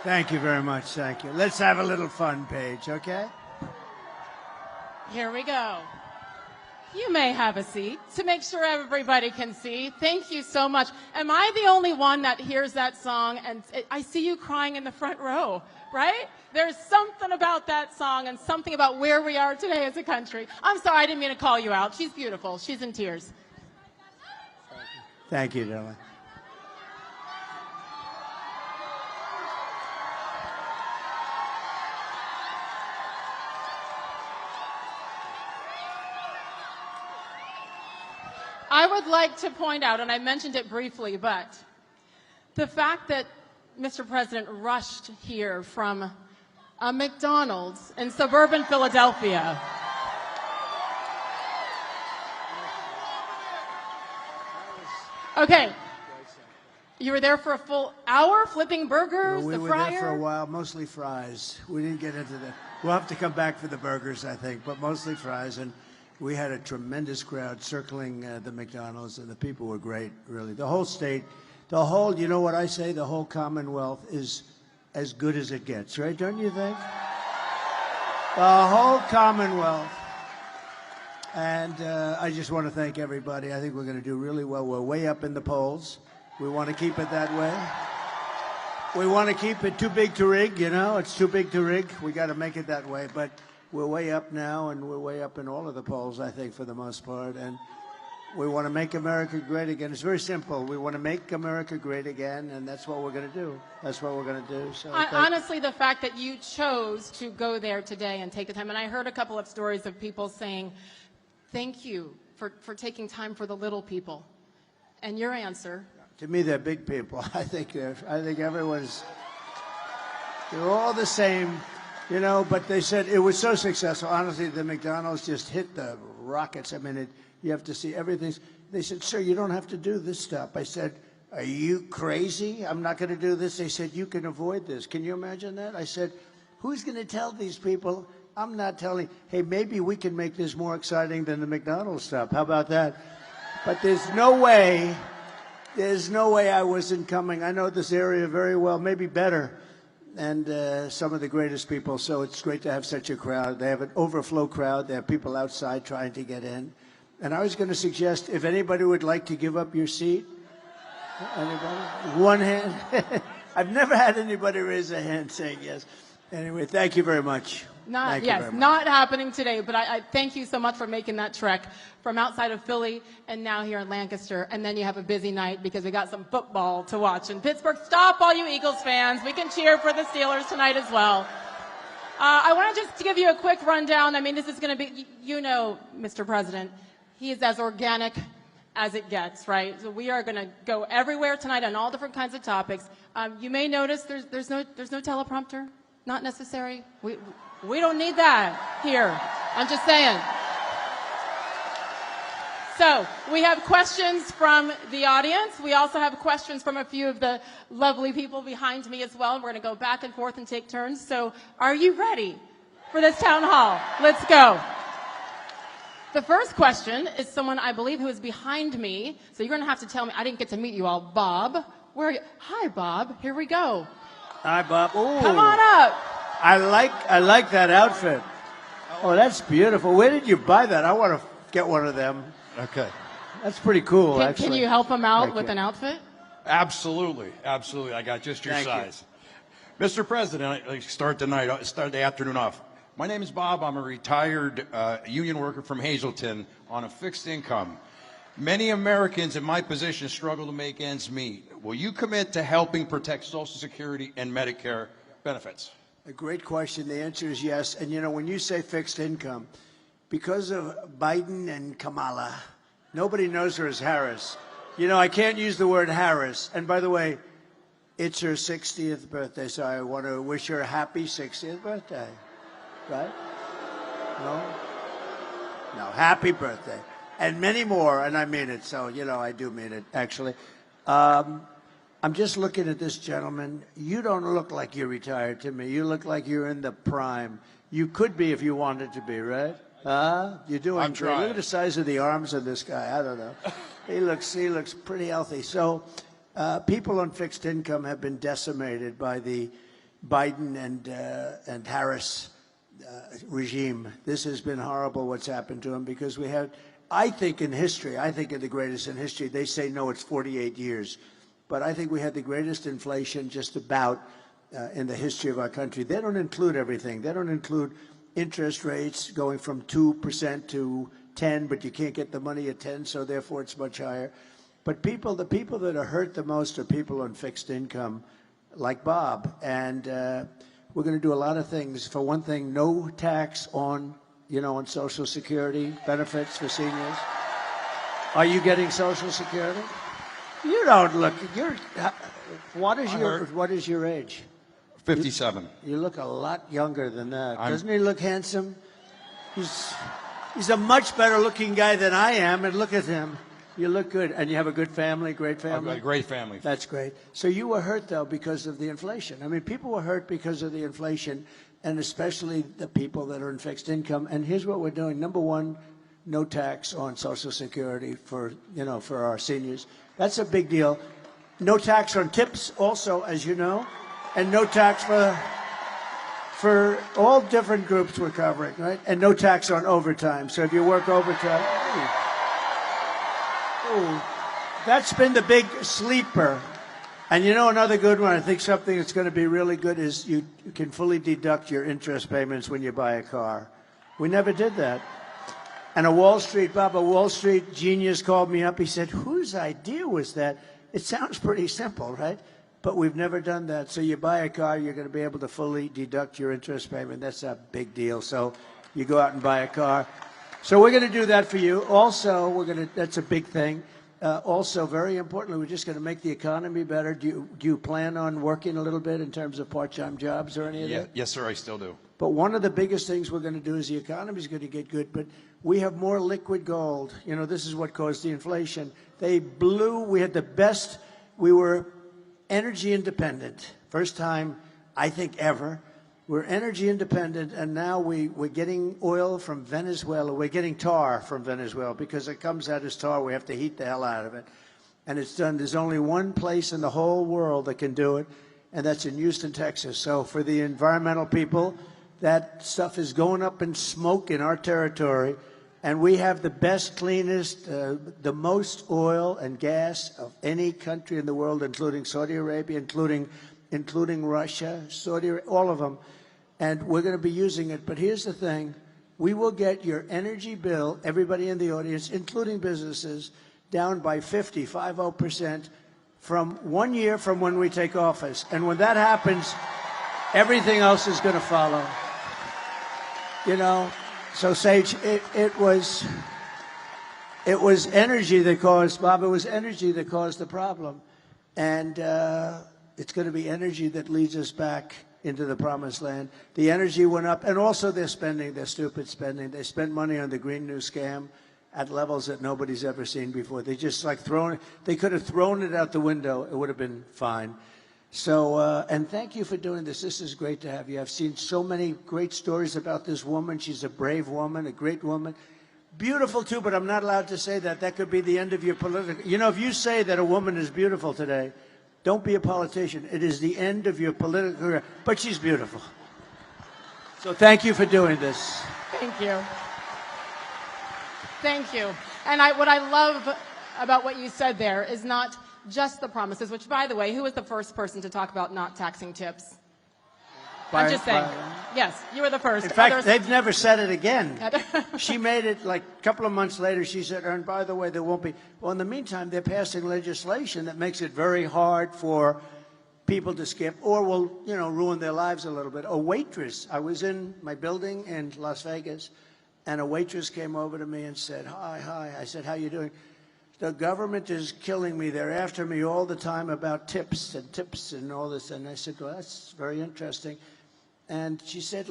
Thank you very much. Thank you. Let's have a little fun, Paige, okay? Here we go. You may have a seat to make sure everybody can see. Thank you so much. Am I the only one that hears that song? And I see you crying in the front row, right? There's something about that song and something about where we are today as a country. I'm sorry, I didn't mean to call you out. She's beautiful. She's in tears. Thank you, darling. I would like to point out, and I mentioned it briefly, but the fact that Mr. President rushed here from a McDonald's in suburban Philadelphia. Okay. You were there for a full hour flipping burgers, We the were fryer? there for a while, mostly fries. We didn't get into that. We'll have to come back for the burgers, I think, but mostly fries. And we had a tremendous crowd circling the McDonald's, and the people were great, really. The whole state, you know what I say, the whole Commonwealth is as good as it gets, right? Don't you think? The whole Commonwealth. And I just want to thank everybody. I think we're going to do really well. We're way up in the polls. We want to keep it that way. We want to keep it too big to rig, you know? It's too big to rig. We got to make it that way. But we're way up now, and we're way up in all of the polls, I think, for the most part. And we want to make America great again. It's very simple. We want to make America great again, and that's what we're going to do. That's what we're going to do. So honestly, the fact that you chose to go there today and take the time, and I heard a couple of stories of people saying, thank you for taking time for the little people. And your answer? To me, they're big people. I think everyone's, they're all the same. You know, but they said it was so successful. Honestly, the McDonald's just hit the rockets. I mean, you have to see everything. They said, sir, you don't have to do this stuff. I said, are you crazy? I'm not going to do this. They said, you can avoid this. Can you imagine that? I said, who's going to tell these people? I'm not telling. Hey, maybe we can make this more exciting than the McDonald's stuff. How about that? But there's no way I wasn't coming. I know this area very well, maybe better. And some of the greatest people, so it's great to have such a crowd. They have an overflow crowd. They have people outside trying to get in. And I was going to suggest, if anybody would like to give up your seat, anybody? One hand. I've never had anybody raise a hand saying yes. Anyway, thank you very much. Not happening today, but I thank you so much for making that trek from outside of Philly and now here in Lancaster. And then you have a busy night because we got some football to watch in Pittsburgh. Stop, all you Eagles fans. We can cheer for the Steelers tonight as well. I want to just give you a quick rundown. I mean, this is going to be, you know, Mr. President, he is as organic as it gets, right? So we are going to go everywhere tonight on all different kinds of topics. You may notice there's no teleprompter. Not necessary. We don't need that here. I'm just saying. So we have questions from the audience. We also have questions from a few of the lovely people behind me as well. We're going to go back and forth and take turns. So are you ready for this town hall? Let's go. The first question is someone I believe who is behind me. So you're going to have to tell me. I didn't get to meet you all. Bob, where are you? Hi, Bob. Here we go. Hi, Bob. Ooh. Come on up. I like that outfit. Oh, that's beautiful. Where did you buy that? I want to get one of them. Okay. That's pretty cool, actually. Can you help him out with an outfit? Absolutely. Absolutely. I got just your size. Mr. President, I start the afternoon off. My name is Bob. I'm a retired union worker from Hazleton on a fixed income. Many Americans in my position struggle to make ends meet. Will you commit to helping protect Social Security and Medicare benefits? A great question. The answer is yes. And, you know, when you say fixed income, because of Biden and Kamala, nobody knows her as Harris. You know, I can't use the word Harris. And, by the way, it's her 60th birthday, so I want to wish her a happy 60th birthday. Right? No? No, happy birthday. And many more, and I mean it. So, you know, I do mean it, actually. I'm just looking at this gentleman. You don't look like you're retired to me. You look like you're in the prime. You could be if you wanted to be, right? You're doing I'm trying. Look at the size of the arms of this guy. I don't know. He looks pretty healthy. So people on fixed income have been decimated by the Biden and Harris regime. This has been horrible what's happened to them, because we had, I think in history, I think in the greatest in history, they say no, it's 48 years. But I think we had the greatest inflation just about in the history of our country. They don't include everything. They don't include interest rates going from 2% to 10, but you can't get the money at 10, so therefore it's much higher. But the people that are hurt the most are people on fixed income, like Bob. And we're going to do a lot of things. For one thing, no tax on, on Social Security benefits for seniors. Are you getting Social Security? You don't look. What is your age? 57. You look a lot younger than that. Doesn't he look handsome? He's a much better looking guy than I am, and look at him. You look good, and you have a good family, great family. I've got a great family. That's great. So you were hurt though because of the inflation. I mean, people were hurt because of the inflation, and especially the people that are in fixed income. And here's what we're doing. Number one, no tax on Social Security for our seniors. That's a big deal. No tax on tips also, as you know, and no tax for all different groups we're covering, right? And no tax on overtime. So if you work overtime, that's been the big sleeper. And another good one, I think something that's going to be really good is you can fully deduct your interest payments when you buy a car. We never did that. And a Wall Street genius called me up. He said, whose idea was that? It sounds pretty simple, right? But we've never done that. So you buy a car, you're going to be able to fully deduct your interest payment. That's a big deal. So you go out and buy a car. So we're going to do that for you. Also, that's a big thing. Also, very importantly, we're just going to make the economy better. Do you plan on working a little bit in terms of part-time jobs or any of that? Yes, sir, I still do. But one of the biggest things we're going to do is the economy is going to get good, but we have more liquid gold. This is what caused the inflation. We had the best, we were energy independent. First time, I think, ever. We're energy independent, and now we're getting oil from Venezuela. We're getting tar from Venezuela because it comes out as tar. We have to heat the hell out of it. And it's done. There's only one place in the whole world that can do it, and that's in Houston, Texas. So for the environmental people, that stuff is going up in smoke in our territory, and we have the best, cleanest, the most oil and gas of any country in the world, including Saudi Arabia, including Russia, Saudi Arabia, all of them. And we're going to be using it. But here's the thing. We will get your energy bill, everybody in the audience, including businesses, down by 50% from 1 year from when we take office. And when that happens, everything else is going to follow. So Sage, it was energy that caused, Bob, it was energy that caused the problem. And it's going to be energy that leads us back into the promised land. The energy went up, and also their stupid spending. They spent money on the Green New Scam at levels that nobody's ever seen before. They just they could have thrown it out the window. It would have been fine. So, and thank you for doing this. This is great to have you. I've seen so many great stories about this woman. She's a brave woman, a great woman. Beautiful too, but I'm not allowed to say that. That could be the end of your political, if you say that a woman is beautiful today, don't be a politician. It is the end of your political career. But she's beautiful. So thank you for doing this. Thank you. Thank you. And what I love about what you said there is not just the promises, which, by the way, who was the first person to talk about not taxing tips? I'm just saying. Yes, you were the first. In fact, they've never said it again. She made it like a couple of months later. She said, and by the way, there won't be. Well, in the meantime, they're passing legislation that makes it very hard for people to skip or will, ruin their lives a little bit. A waitress, I was in my building in Las Vegas, and a waitress came over to me and said, hi. I said, how you doing? The government is killing me. They're after me all the time about tips and all this. And I said, well, that's very interesting. And she said,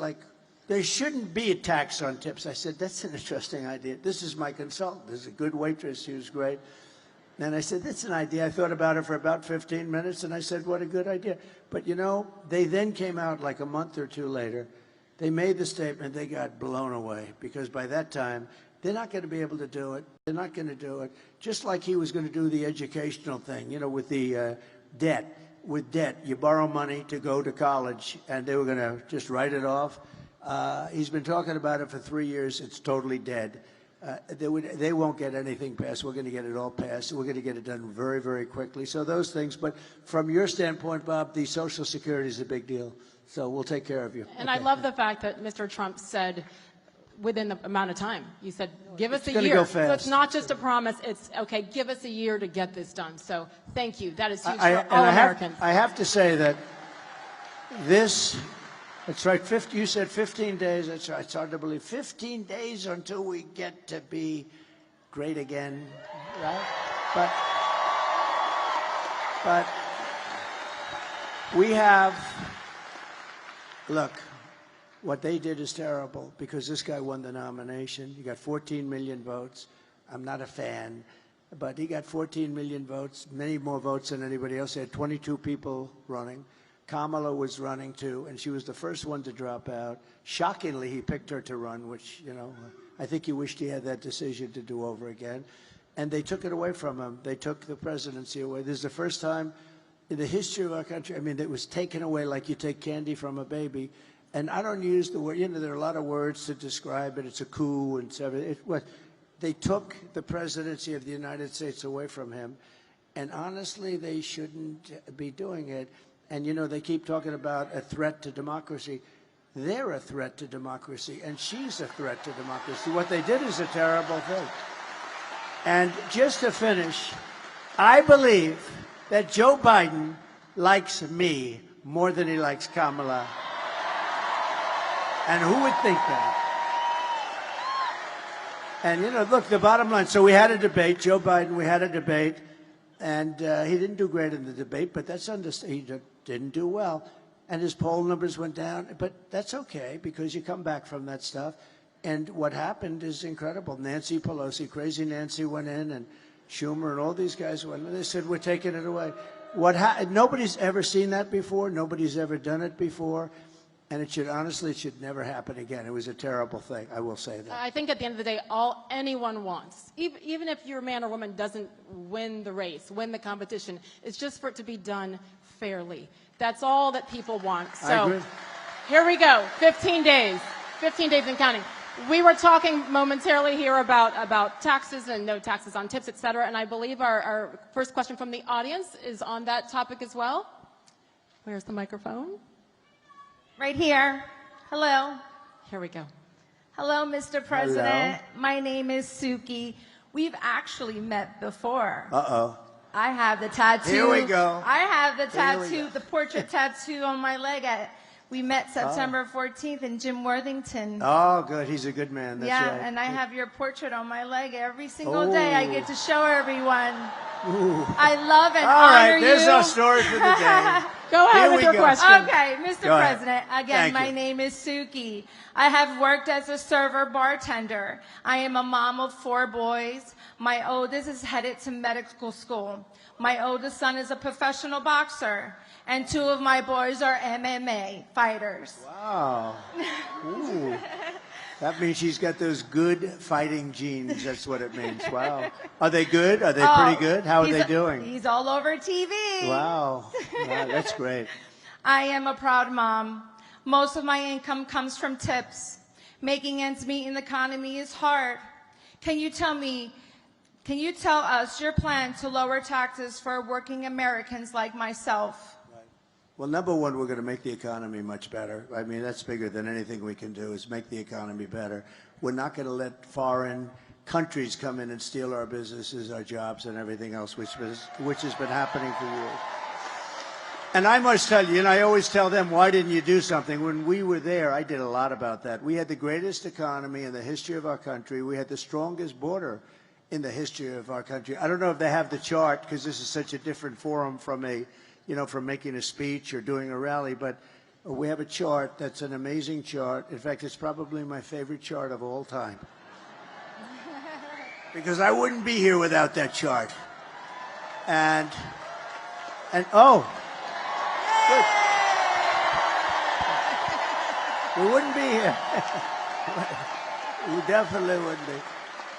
there shouldn't be a tax on tips. I said, that's an interesting idea. This is my consultant. This is a good waitress. She was great. And I said, that's an idea. I thought about it for about 15 minutes, and I said, what a good idea. But, they then came out like a month or two later. They made the statement. They got blown away because by that time, they're not going to be able to do it. They're not going to do it. Just like he was going to do the educational thing, with the debt. with debt. You borrow money to go to college, and they were going to just write it off. He's been talking about it for 3 years. It's totally dead. They won't get anything passed. We're going to get it all passed. We're going to get it done very, very quickly. So those things. But from your standpoint, Bob, the Social Security is a big deal. So we'll take care of you. And I love the fact that Mr. Trump said within the amount of time. You said, give us a year. Go fast. So it's not just a promise. It's, okay, give us a year to get this done. So thank you. That is huge for all Americans. I have to say that this, it's right, you said 15 days. That's right. It's hard to believe. 15 days until we get to be great again, right? But we have, look, what they did is terrible because this guy won the nomination. He got 14 million votes. I'm not a fan, but he got 14 million votes, many more votes than anybody else. He had 22 people running. Kamala was running too, and she was the first one to drop out. Shockingly, he picked her to run, which, you know, I think he wished he had that decision to do over again. And they took it away from him. They took the presidency away. This is the first time in the history of our country, I mean, it was taken away like you take candy from a baby. And I don't use the word, you know, there are a lot of words to describe it. It's a coup and everything. They took the presidency of the United States away from him. And honestly, they shouldn't be doing it. And, you know, they keep talking about a threat to democracy. They're a threat to democracy, and she's a threat to democracy. What they did is a terrible thing. And just to finish, I believe that Joe Biden likes me more than he likes Kamala. And who would think that? And, you know, look, the bottom line, so we had a debate, Joe Biden, we had a debate, and he didn't do great in the debate, but that's he didn't do well. And his poll numbers went down, but that's okay because you come back from that stuff. And what happened is incredible. Nancy Pelosi, crazy Nancy, went in, and Schumer and all these guys went in. They said, we're taking it away. Nobody's ever seen that before. Nobody's ever done it before. And it should, honestly, it should never happen again. It was a terrible thing. I will say that. I think at the end of the day, all anyone wants, even if your man or woman doesn't win the race, win the competition, it's just for it to be done fairly. That's all that people want. So I agree. Here we go. 15 days. 15 days and counting. We were talking momentarily here about taxes and no taxes on tips, et cetera. And I believe our first question from the audience is on that topic as well. Where's the microphone? Right here. Hello. Here we go. Hello, Mr. President. Hello. My name is Suki. We've actually met before. Uh-oh. I have the tattoo. Here we go. I have the Here we tattoo, go. the portrait tattoo on my leg. We met September 14th in Jim Worthington. Oh, good. He's a good man. That's yeah, right. and I have your portrait on my leg every single day. I get to show everyone. Ooh. I love and All honor right, there's you. our story for the day. Go ahead Here with we your go. question. Okay, Mr. Go ahead. President, again, Thank my you. name is Suki. I have worked as a server bartender. I am a mom of 4 boys. My oldest is headed to medical school. My oldest son is a professional boxer. And 2 of my boys are MMA fighters. Wow. Ooh. That means she's got those good fighting genes. That's what it means. Wow. Are they good? Are they pretty good? How are they doing? He's all over TV. Wow. Wow. That's great. I am a proud mom. Most of my income comes from tips. Making ends meet in the economy is hard. Can you tell us your plan to lower taxes for working Americans like myself? Well, number one, we're going to make the economy much better. I mean, that's bigger than anything we can do is make the economy better. We're not going to let foreign countries come in and steal our businesses, our jobs, and everything else, which has been happening for years. And I must tell you, and I always tell them, why didn't you do something? When we were there, I did a lot about that. We had the greatest economy in the history of our country. We had the strongest border in the history of our country. I don't know if they have the chart, because this is such a different forum from from making a speech or doing a rally, but we have a chart that's an amazing chart. In fact, it's probably my favorite chart of all time. Because I wouldn't be here without that chart. And oh, good. We wouldn't be here. We definitely wouldn't be.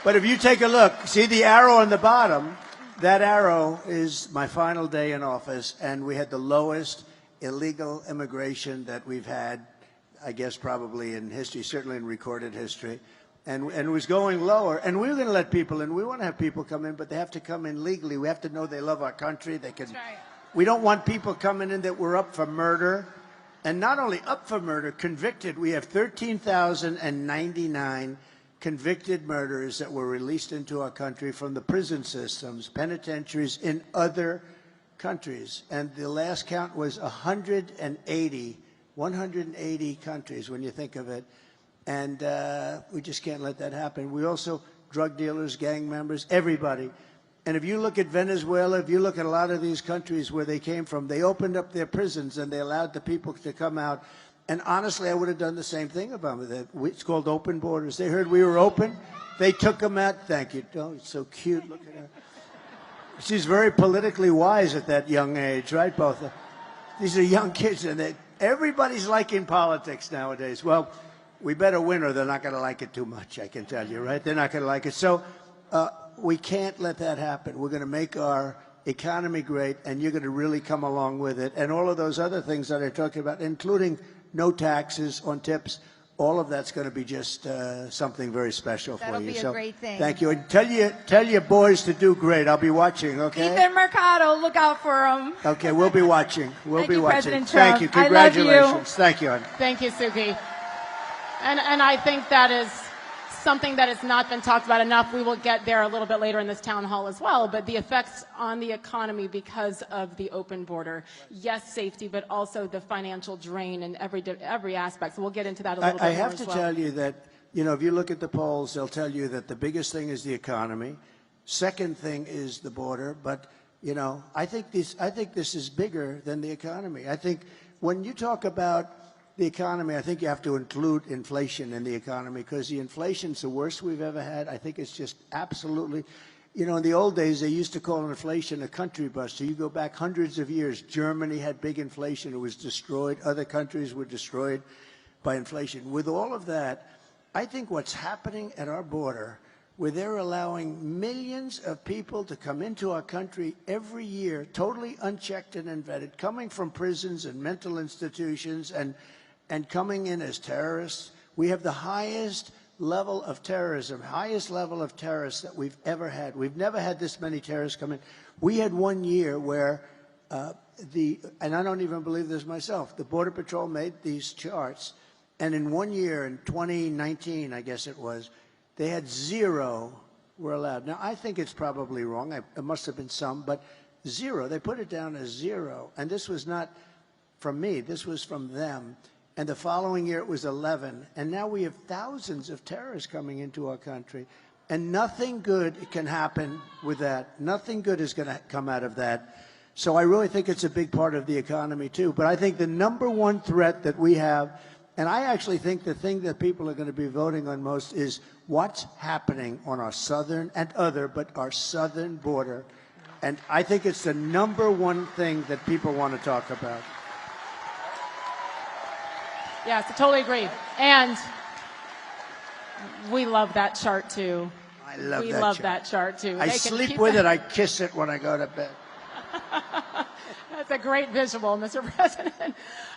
But if you take a look, see the arrow on the bottom, That arrow is my final day in office, and we had the lowest illegal immigration that we've had, I guess, probably in history, certainly in recorded history. And it was going lower, and we were going to let people in. We want to have people come in, but they have to come in legally. We have to know they love our country. They can. That's right. We don't want people coming in that were up for murder, and not only up for murder, convicted. We have 13,099 convicted murderers that were released into our country from the prison systems, penitentiaries in other countries. And the last count was 180 countries when you think of it. And we just can't let that happen. We also, drug dealers, gang members, everybody. And if you look at Venezuela, if you look at a lot of these countries where they came from, they opened up their prisons and they allowed the people to come out. And honestly, I would have done the same thing about it. It's called open borders. They heard we were open. They took them out. Thank you. Oh, it's so cute. Look at her. She's very politically wise at that young age, right? Both. These are young kids, and everybody's liking politics nowadays. Well, we better win or they're not going to like it too much, I can tell you, right? They're not going to like it. So we can't let that happen. We're going to make our economy great, and you're going to really come along with it. And all of those other things that I talked about, including no taxes on tips, all of that's going to be just something very special for you. That'll be a great thing. Thank you. And tell your boys to do great. I'll be watching, okay? Ethan Mercado, look out for him. Okay, we'll be watching. Thank you, President Trump. Thank you. Congratulations. I love you. Thank you, hon. Thank you, Suki. And I think that is something that has not been talked about enough. We will get there a little bit later in this town hall as well, but the effects on the economy because of the open border. Yes, safety, but also the financial drain and every aspect. So we'll get into that a little bit more as well. I have to tell you that, you know, if you look at the polls, they'll tell you that the biggest thing is the economy. Second thing is the border, but, you know, I think this is bigger than the economy. I think when you talk about the economy, I think you have to include inflation in the economy because the inflation's the worst we've ever had. I think it's just absolutely, you know, in the old days, they used to call inflation a country buster. You go back hundreds of years, Germany had big inflation. It was destroyed. Other countries were destroyed by inflation. With all of that, I think what's happening at our border, where they're allowing millions of people to come into our country every year, totally unchecked and unvetted, coming from prisons and mental institutions and coming in as terrorists. We have the highest level of terrorism, highest level of terrorists that we've ever had. We've never had this many terrorists come in. We had one year where and I don't even believe this myself, the Border Patrol made these charts, and in 1 year, in 2019, I guess it was, they had 0 were allowed. Now, I think it's probably wrong. It must have been some, but 0. They put it down as 0. And this was not from me. This was from them. And the following year, it was 11. And now we have thousands of terrorists coming into our country. And nothing good can happen with that. Nothing good is going to come out of that. So I really think it's a big part of the economy, too. But I think the #1 threat that we have, and I actually think the thing that people are going to be voting on most is what's happening on our southern and but our southern border. And I think it's the #1 thing that people want to talk about. Yes, I totally agree. And we love that chart, too. I love we that love chart. that chart, too. I sleep with it. I kiss it when I go to bed. That's a great visual, Mr. President.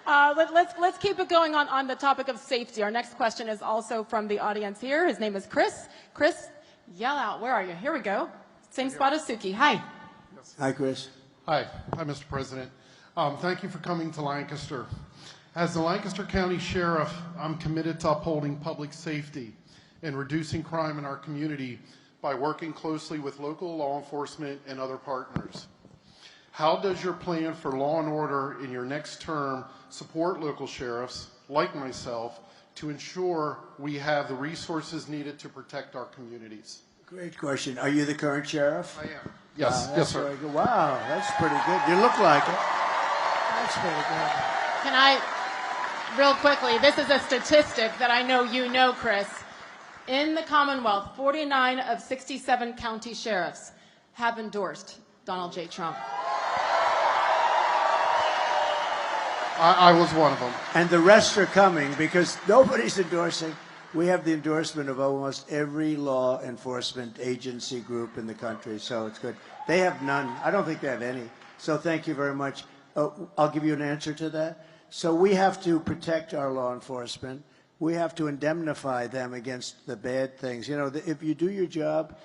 Let's keep it going on the topic of safety. Our next question is also from the audience here. His name is Chris. Chris, yell out. Where are you? Here we go. Same spot as Suki. Hi. Hi, Chris. Hi, Mr. President. Thank you for coming to Lancaster. As the Lancaster County Sheriff, I'm committed to upholding public safety and reducing crime in our community by working closely with local law enforcement and other partners. How does your plan for law and order in your next term support local sheriffs, like myself, to ensure we have the resources needed to protect our communities? Great question. Are you the current sheriff? I am. Yes, yes, sir. Very good. Wow, that's pretty good. You look like it. That's pretty good. Can I, real quickly, this is a statistic that I know you know, Chris. In the Commonwealth, 49 of 67 county sheriffs have endorsed Donald J. Trump. I was one of them. And the rest are coming because nobody's endorsing We have the endorsement of almost every law enforcement agency group in the country, so it's good. They have none. I don't think they have any. So thank you very much. I'll give you an answer to that. So we have to protect our law enforcement. We have to indemnify them against the bad things. You know, if you do your job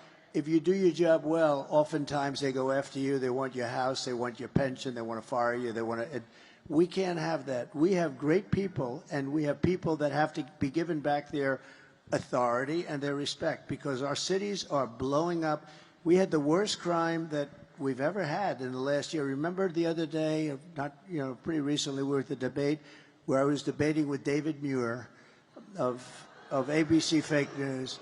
well, oftentimes they go after you. They want your house. They want your pension. They want to fire you. They want to. We can't have that. We have great people, and we have people that have to be given back their authority and their respect, because our cities are blowing up. We had the worst crime that we've ever had in the last year. Remember the other day, pretty recently, we were at the debate where I was debating with David Muir of ABC Fake News.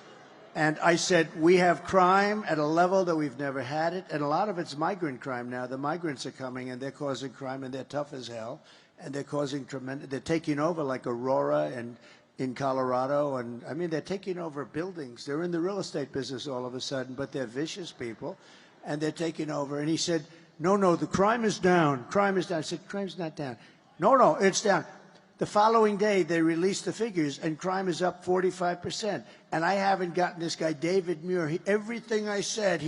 And I said, we have crime at a level that we've never had it, and a lot of it's migrant crime now. The migrants are coming, and they're causing crime, and they're tough as hell, and they're causing tremendous. They're taking over like Aurora and in Colorado, and I mean, they're taking over buildings. They're in the real estate business all of a sudden, but they're vicious people, and they're taking over. And he said, no, the crime is down. Crime is down. I said, crime's not down. No, it's down. The following day, they released the figures, and crime is up 45%. And I haven't gotten this guy, David Muir. Everything I said,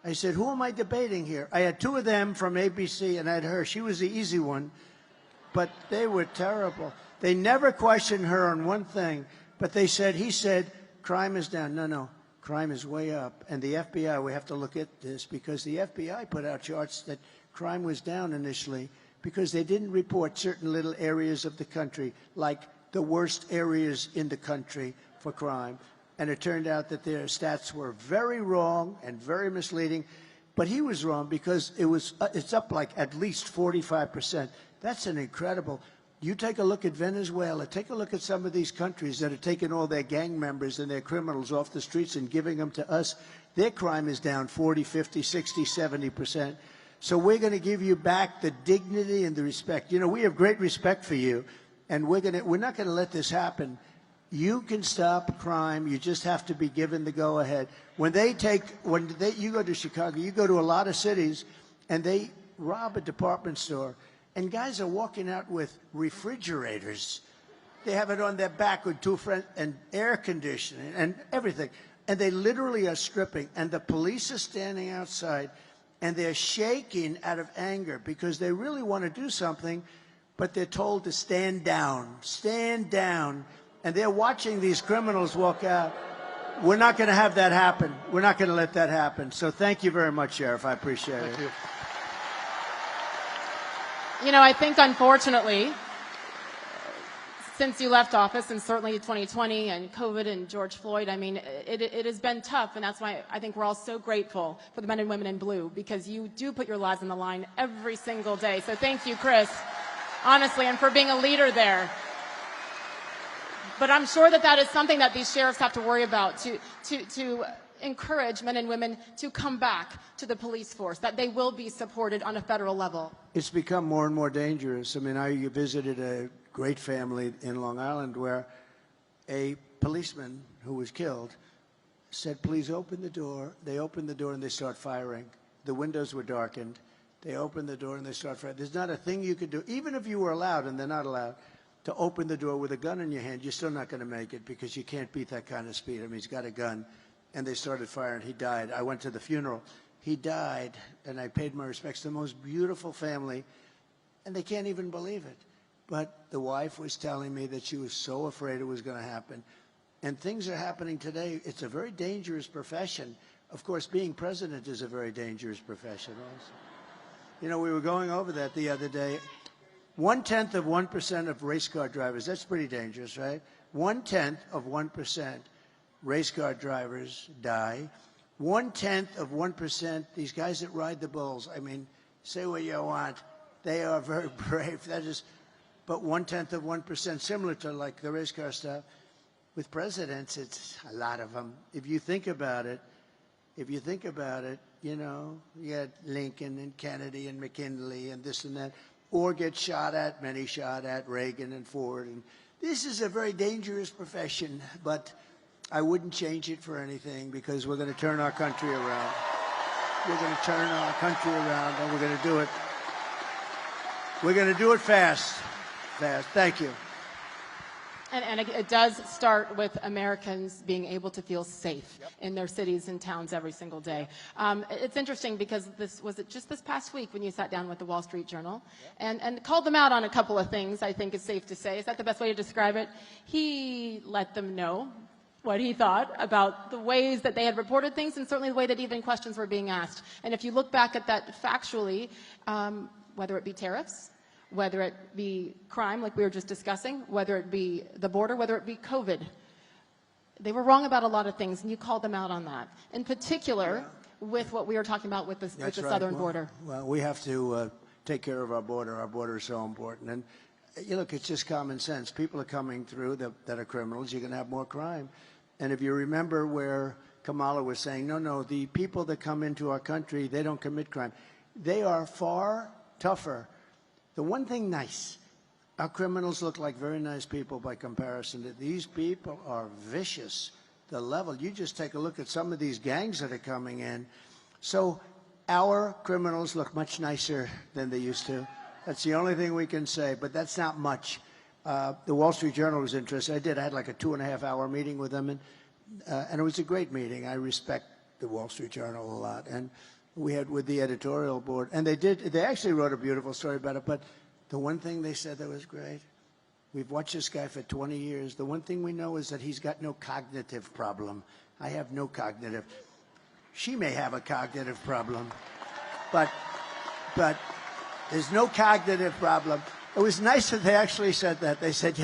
I said, who am I debating here? I had two of them from ABC, and I had her. She was the easy one, but they were terrible. They never questioned her on one thing, but he said, crime is down. No, crime is way up. And the FBI, we have to look at this, because the FBI put out charts that crime was down initially, because they didn't report certain little areas of the country, like the worst areas in the country for crime. And it turned out that their stats were very wrong and very misleading. But he was wrong, because it's up like at least 45%. That's an incredible. You take a look at Venezuela, take a look at some of these countries that are taking all their gang members and their criminals off the streets and giving them to us. Their crime is down 40, 50, 60, 70%. So we're going to give you back the dignity and the respect. You know, we have great respect for you, and we're not going to let this happen. You can stop crime. You just have to be given the go-ahead. You go to Chicago, you go to a lot of cities, and they rob a department store, and guys are walking out with refrigerators. They have it on their back with two friends, and air conditioning and everything. And they literally are stripping, and the police are standing outside, and they're shaking out of anger because they really want to do something, but they're told to stand down, and they're watching these criminals walk out. We're not going to have that happen. We're not going to let that happen. So thank you very much, Sheriff. I appreciate it. Thank you. You know, I think, unfortunately, since you left office, and certainly 2020 and COVID and George Floyd, I mean, it has been tough, and that's why I think we're all so grateful for the men and women in blue, because you do put your lives on the line every single day. So thank you, Chris, honestly, and for being a leader there. But I'm sure that is something that these sheriffs have to worry about, to encourage men and women to come back to the police force, that they will be supported on a federal level. It's become more and more dangerous. I mean, I visited a great family in Long Island where a policeman who was killed said, please open the door. They opened the door and they start firing. The windows were darkened. They opened the door and they start firing. There's not a thing you could do, even if you were allowed, and they're not allowed, to open the door with a gun in your hand. You're still not going to make it, because you can't beat that kind of speed. I mean, he's got a gun. And they started firing. He died. I went to the funeral. He died, and I paid my respects to the most beautiful family, and they can't even believe it. But the wife was telling me that she was so afraid it was going to happen. And things are happening today. It's a very dangerous profession. Of course, being president is a very dangerous profession also. You know, we were going over that the other day. 0.1% of race car drivers, that's pretty dangerous, right? 0.1% race car drivers die. 0.1%, these guys that ride the bulls, I mean, say what you want, they are very brave. That is, but 0.1%, similar to like the race car stuff. With presidents, it's a lot of them. If you think about it, you know, you had Lincoln and Kennedy and McKinley and this and that, or get shot at, many shot at, Reagan and Ford. And this is a very dangerous profession, but I wouldn't change it for anything, because we're going to turn our country around. We're going to turn our country around, and we're going to do it. We're going to do it fast. Thank you. And it does start with Americans being able to feel safe in their cities and towns every single day. It's interesting because was it just this past week when you sat down with the Wall Street Journal and called them out on a couple of things, I think is safe to say. Is that the best way to describe it? He let them know what he thought about the ways that they had reported things and certainly the way that even questions were being asked. And if you look back at that factually, whether it be tariffs, whether it be crime, like we were just discussing, whether it be the border, whether it be COVID. They were wrong about a lot of things, and you called them out on that. In particular, with what we were talking about with the southern border. Well, we have to take care of our border. Our border is so important. And you look, it's just common sense. People are coming through that are criminals. You're going to have more crime. And if you remember where Kamala was saying, no, the people that come into our country, they don't commit crime. They are far tougher. The one thing nice, our criminals look like very nice people by comparison. These people are vicious. The level, you just take a look at some of these gangs that are coming in. So our criminals look much nicer than they used to. That's the only thing we can say, but that's not much. The Wall Street Journal was interested. I had like a 2.5-hour meeting with them, and it was a great meeting. I respect the Wall Street Journal a lot. And we had with the editorial board, and they actually wrote a beautiful story about it, but the one thing they said that was great, we've watched this guy for 20 years. The one thing we know is that he's got no cognitive problem. I have no cognitive. She may have a cognitive problem, but there's no cognitive problem. It was nice that they actually said that. They said,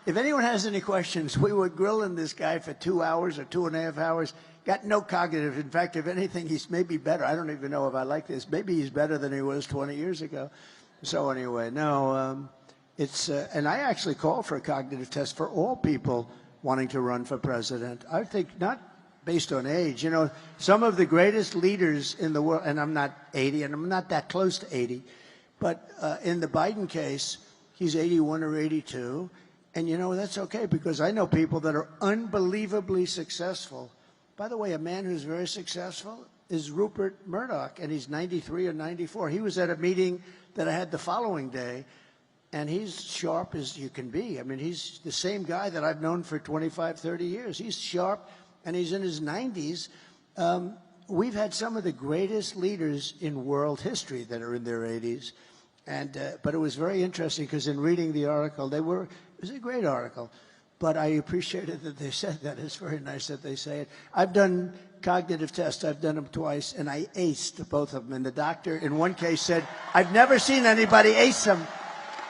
if anyone has any questions, we were grilling this guy for 2 hours or 2.5 hours. Got no cognitive. In fact, if anything, he's maybe better. I don't even know if I like this. Maybe he's better than he was 20 years ago. So anyway, no, it's, and I actually call for a cognitive test for all people wanting to run for president. I think not based on age. Some of the greatest leaders in the world, and I'm not 80, and I'm not that close to 80, but in the Biden case, he's 81 or 82. And that's okay, because I know people that are unbelievably successful. By the way, a man who's very successful is Rupert Murdoch, and he's 93 or 94. He was at a meeting that I had the following day, and he's sharp as you can be. I mean, he's the same guy that I've known for 25, 30 years. He's sharp, and he's in his 90s. We've had some of the greatest leaders in world history that are in their 80s. But it was very interesting, because in reading the article, it was a great article. But I appreciated that they said that. It's very nice that they say it. I've done cognitive tests. I've done them twice, and I aced both of them. And the doctor, in one case, said, I've never seen anybody ace them.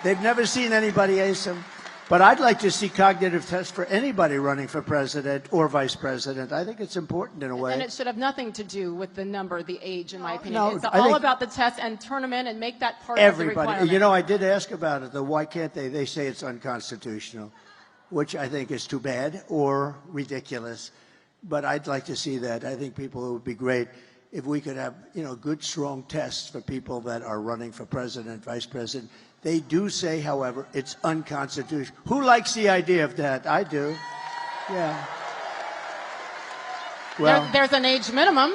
They've never seen anybody ace them. But I'd like to see cognitive tests for anybody running for president or vice president. I think it's important in a way. And it should have nothing to do with the number, the age, in my opinion. No, it's all about the test, and turn them in and make that part of the requirement. Everybody. I did ask about it, though. Why can't they? They say it's unconstitutional, which I think is too bad or ridiculous. But I'd like to see that. I think it would be great if we could have, good, strong tests for people that are running for president, vice president. They do say, however, it's unconstitutional. Who likes the idea of that? I do. Yeah. Well, there's an age minimum,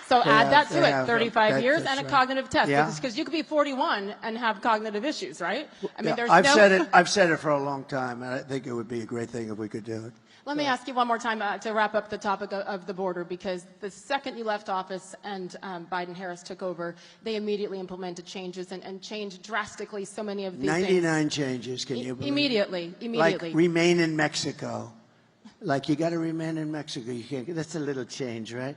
so add that to it, 35 years, and a right. cognitive test. Yeah. Because you could be 41 and have cognitive issues, right? I mean, there's I've said it for a long time, and I think it would be a great thing if we could do it. Let me ask you one more time to wrap up the topic of the border, because the second you left office and Biden-Harris took over, they immediately implemented changes and changed drastically so many of these 99 changes, can you believe Immediately. Like remain in Mexico. Like, you got to remain in Mexico. You can't. That's a little change, right?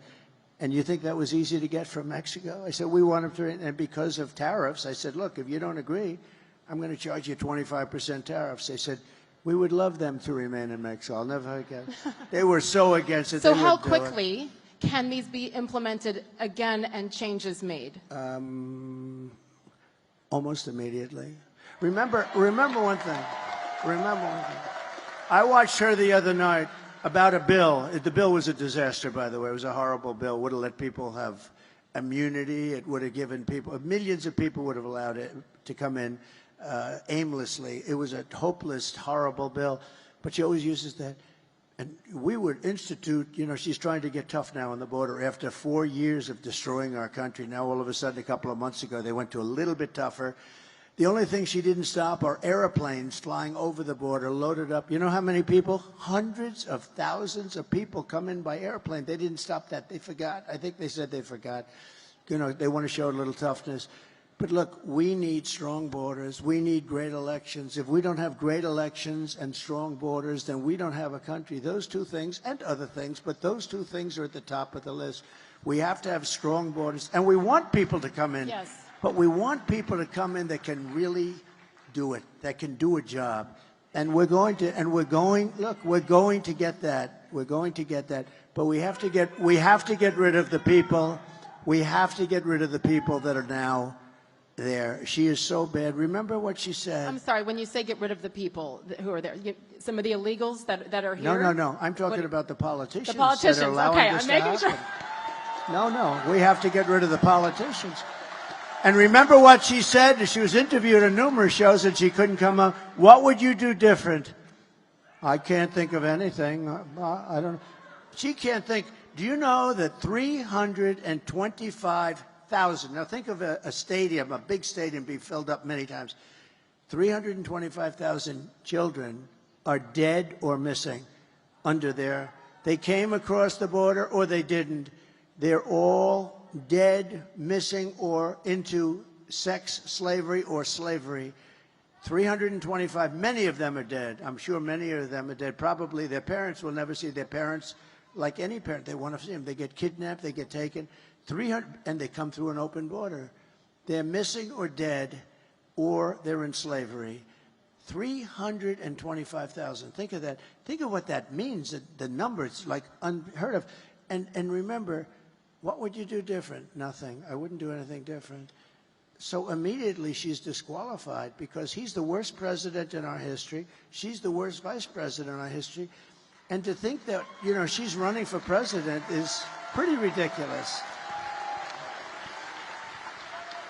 And you think that was easy to get from Mexico? I said, we want them to, and because of tariffs, I said, look, if you don't agree, I'm going to charge you 25% tariffs. They said, we would love them to remain in Mexico. I'll never forget. They were so against it. So how quickly can these be implemented again and changes made? Almost immediately. Remember one thing. I watched her the other night about a bill. The bill was a disaster, by the way. It was a horrible bill. Would have let people have immunity. It would have given people, millions of people would have allowed it to come in aimlessly. It was a hopeless, horrible bill, but she always uses that. And we would institute, she's trying to get tough now on the border after 4 years of destroying our country. Now, all of a sudden, a couple of months ago, they went to a little bit tougher. The only thing she didn't stop are airplanes flying over the border, loaded up. You know how many people? Hundreds of thousands of people come in by airplane. They didn't stop that. They forgot. I think they said they forgot. You know, they want to show a little toughness. But look, we need strong borders. We need great elections. If we don't have great elections and strong borders, then we don't have a country. Those two things, and other things, but those two things are at the top of the list. We have to have strong borders. And we want people to come in. Yes. But we want people to come in that can really do it, that can do a job. And we're going to get that. We're going to get that. But we have to get rid of the people. We have to get rid of the people that are now there. She is so bad. Remember what she said. I'm sorry, when you say get rid of the people who are there, some of the illegals that are here? No. I'm talking about the politicians. The politicians, that are allowing okay, this I'm to making happen. sure. No, we have to get rid of the politicians. And remember what she said? She was interviewed on numerous shows and she couldn't come up. What would you do different? I can't think of anything. I don't know. She can't think. Do you know that 325,000, now think of a stadium, a big stadium being filled up many times. 325,000 children are dead or missing under there. They came across the border or they didn't. They're all dead, missing, or into sex slavery or slavery. 325, many of them are dead. I'm sure many of them are dead. Probably their parents will never see their parents. Like any parent, they want to see them. They get kidnapped, they get taken. 300, and they come through an open border. They're missing or dead, or they're in slavery. 325,000. Think of that. Think of what that means. The numbers, like unheard of. And remember, what would you do different? Nothing. I wouldn't do anything different. So immediately she's disqualified because he's the worst president in our history. She's the worst vice president in our history. And to think that, you know, she's running for president is pretty ridiculous.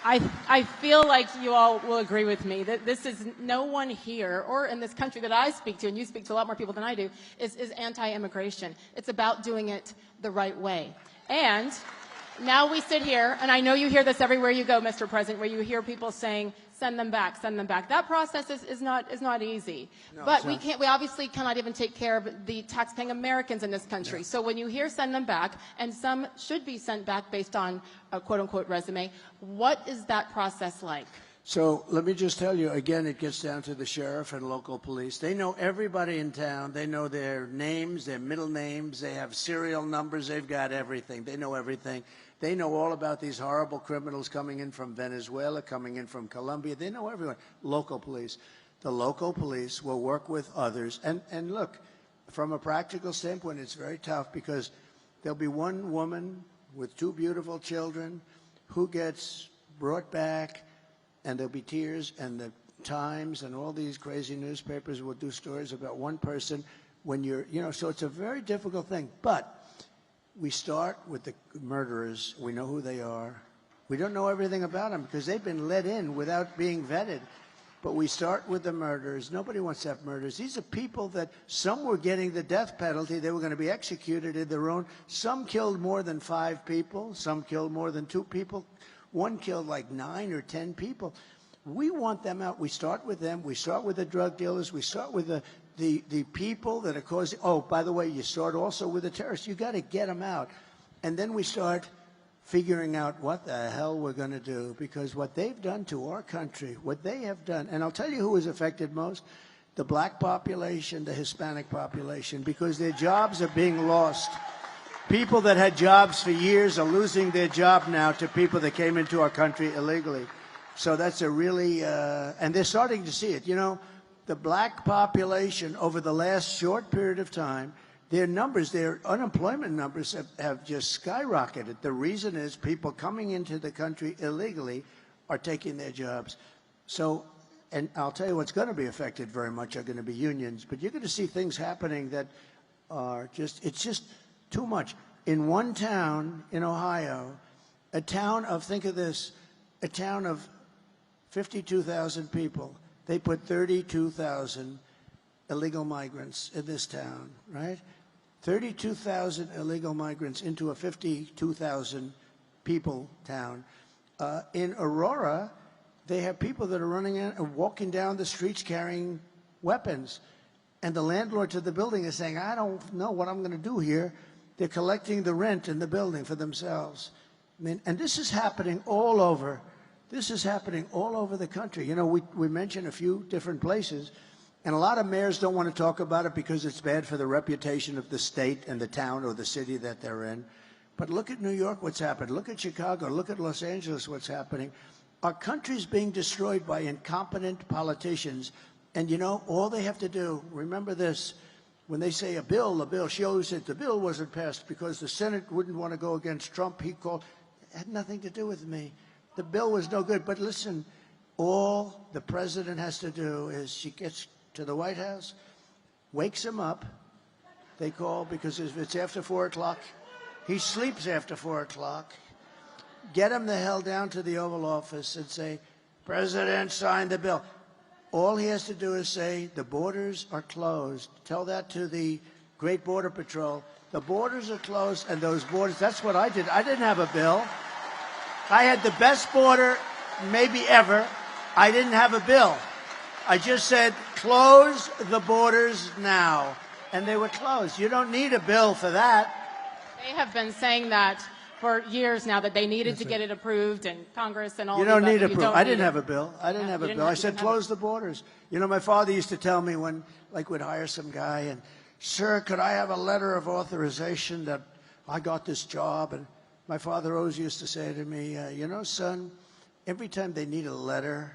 I feel like you all will agree with me that this is no one here or in this country that I speak to, and you speak to a lot more people than I do, is anti-immigration. It's about doing it the right way. And now we sit here, and I know you hear this everywhere you go, Mr. President, where you hear people saying, send them back, send them back. That process is not easy. No, but we obviously cannot even take care of the taxpaying Americans in this country. Yeah. So when you hear send them back, and some should be sent back based on a quote-unquote resume, what is that process like? So let me just tell you, again, it gets down to the sheriff and local police. They know everybody in town. They know their names, their middle names. They have serial numbers. They've got everything. They know everything. They know all about these horrible criminals coming in from Venezuela, coming in from Colombia. They know everyone. Local police. The local police will work with others. And look, from a practical standpoint, it's very tough because there'll be one woman with two beautiful children who gets brought back, and there'll be tears, and the Times and all these crazy newspapers will do stories about one person when you're, you know, so it's a very difficult thing. But we start with the murderers. We know who they are. We don't know everything about them because they've been let in without being vetted. But we start with the murderers. Nobody wants to have murders. These are people that some were getting the death penalty. They were going to be executed in their own. Some killed more than 5 people. Some killed more than 2 people. One killed like 9 or 10 people. We want them out. We start with them. We start with the drug dealers. We start with the people that are causing. Oh, by the way, you start also with the terrorists. You got to get them out. And then we start figuring out what the hell we're going to do, because what they've done to our country, what they have done, and I'll tell you who is affected most, the black population, the Hispanic population, because their jobs are being lost. People that had jobs for years are losing their job now to people that came into our country illegally. So that's a really, and they're starting to see it. You know, the black population over the last short period of time, their numbers, their unemployment numbers have just skyrocketed. The reason is people coming into the country illegally are taking their jobs. So, and I'll tell you what's going to be affected very much are going to be unions. But you're going to see things happening that are just, it's just too much. In one town in Ohio, a town of, think of this, a town of 52,000 people, they put 32,000 illegal migrants in this town, right? 32,000 illegal migrants into a 52,000 people town. In Aurora, they have people that are running in and walking down the streets carrying weapons. And the landlord to the building is saying, I don't know what I'm going to do here. They're collecting the rent in the building for themselves. I mean, and this is happening all over. This is happening all over the country. You know, we mentioned a few different places, and a lot of mayors don't want to talk about it because it's bad for the reputation of the state and the town or the city that they're in. But look at New York, what's happened. Look at Chicago. Look at Los Angeles, what's happening. Our country's being destroyed by incompetent politicians. And, you know, all they have to do, remember this, when they say a bill, she always said the bill wasn't passed because the Senate wouldn't want to go against Trump. He called. It had nothing to do with me. The bill was no good. But listen, all the president has to do is she gets to the White House, wakes him up. They call because if it's after 4 o'clock, he sleeps after 4 o'clock. Get him the hell down to the Oval Office and say, President, sign the bill. All he has to do is say, the borders are closed. Tell that to the Great Border Patrol. The borders are closed, and those borders, that's what I did. I didn't have a bill. I had the best border maybe ever. I didn't have a bill. I just said, close the borders now. And they were closed. You don't need a bill for that. They have been saying that for years now, that they needed to get it approved in Congress and all. You don't need a bill. I didn't need have a bill. I didn't have a bill. I said close the borders. You know, my father used to tell me when, like, we'd hire some guy and, sir, could I have a letter of authorization that I got this job? And my father always used to say to me, you know, son, every time they need a letter,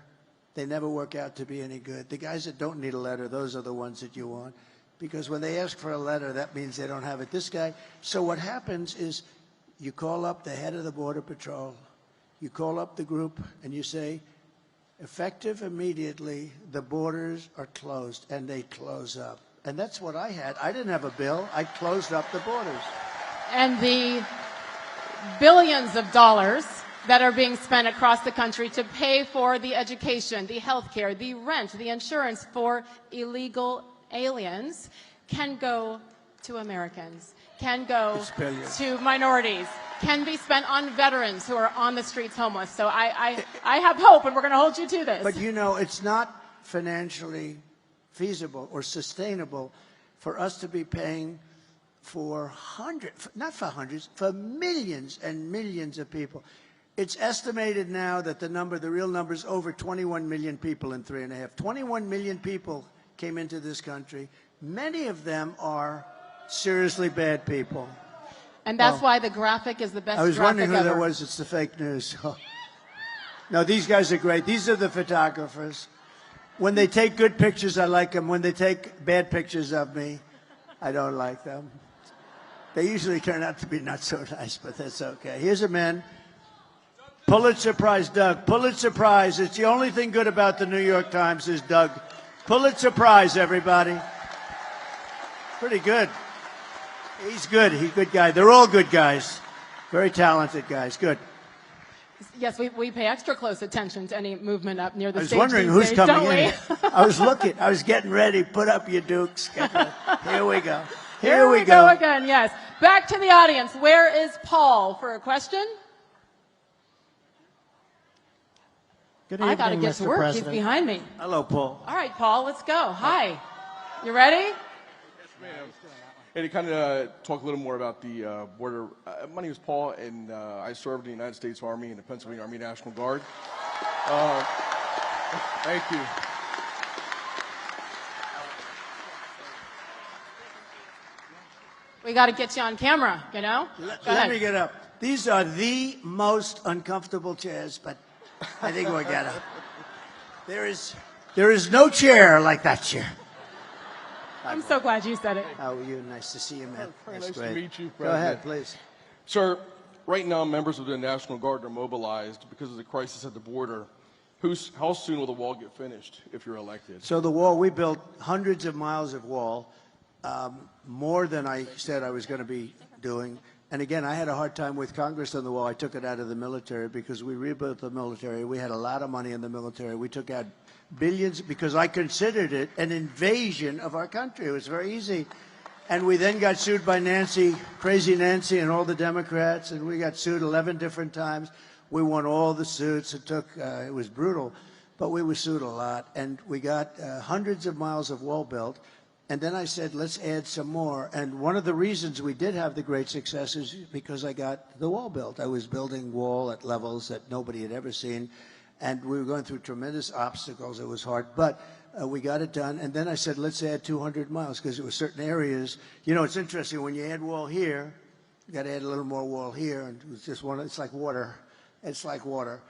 they never work out to be any good. The guys that don't need a letter, those are the ones that you want. Because when they ask for a letter, that means they don't have it. This guy, so what happens is you call up the head of the Border Patrol, you call up the group, and you say, effective immediately, the borders are closed, and they close up. And that's what I had. I didn't have a bill. I closed up the borders. And the billions of dollars that are being spent across the country to pay for the education, the health care, the rent, the insurance for illegal aliens can go to Americans, can go to minorities, can be spent on veterans who are on the streets homeless. So I have hope, and we're going to hold you to this. But, you know, it's not financially feasible or sustainable for us to be paying for hundreds, not for hundreds, for millions and millions of people. It's estimated now that the real number is over 21 million people in 3.5. 21 million people came into this country. Many of them are seriously bad people. And that's why the graphic is the best graphic ever. I was wondering who that was. It's the fake news. No, these guys are great. These are the photographers. When they take good pictures, I like them. When they take bad pictures of me, I don't like them. They usually turn out to be not so nice, but that's okay. Here's a man. Pulitzer Prize, Doug. Pulitzer Prize. It's the only thing good about the New York Times is Doug. Pulitzer Prize, everybody. Pretty good. He's good. He's a good guy. They're all good guys. Very talented guys. Good. Yes, we pay extra close attention to any movement up near the stage. I was wondering who's coming in. I was looking. I was getting ready. Put up your dukes. Here we go. Here we go again, yes. Back to the audience. Where is Paul for a question? Good evening, I got to get Mr. to work. President. He's behind me. Hello, Paul. All right, Paul, let's go. Hi. You ready? Yes, ma'am. And to kind of talk a little more about the border, my name is Paul, and I served in the United States Army and the Pennsylvania Army National Guard. Thank you. We got to get you on camera, you know? Let me get up. These are the most uncomfortable chairs, but I think we'll get up. There is no chair like that chair. I'm so glad you said it. How are you? Nice to see you, man. That's Nice great. to meet you, President. Go ahead, please. Sir, right now members of the National Guard are mobilized because of the crisis at the border. How soon will the wall get finished if you're elected? So the wall, we built hundreds of miles of wall, more than I said I was going to be doing. And again, I had a hard time with Congress on the wall. I took it out of the military because we rebuilt the military. We had a lot of money in the military. We took out billions because I considered it an invasion of our country. It was very easy. And we then got sued by Nancy, crazy Nancy, and all the Democrats, and we got sued 11 different times. We won all the suits. It was brutal, but we were sued a lot. And we got hundreds of miles of wall built. And then I said, let's add some more. And one of the reasons we did have the great success is because I got the wall built. I was building wall at levels that nobody had ever seen. And we were going through tremendous obstacles. It was hard, but we got it done. And then I said, let's add 200 miles, because there were certain areas. You know, it's interesting, when you add wall here, you got to add a little more wall here. And it was just it's like water. It's like water.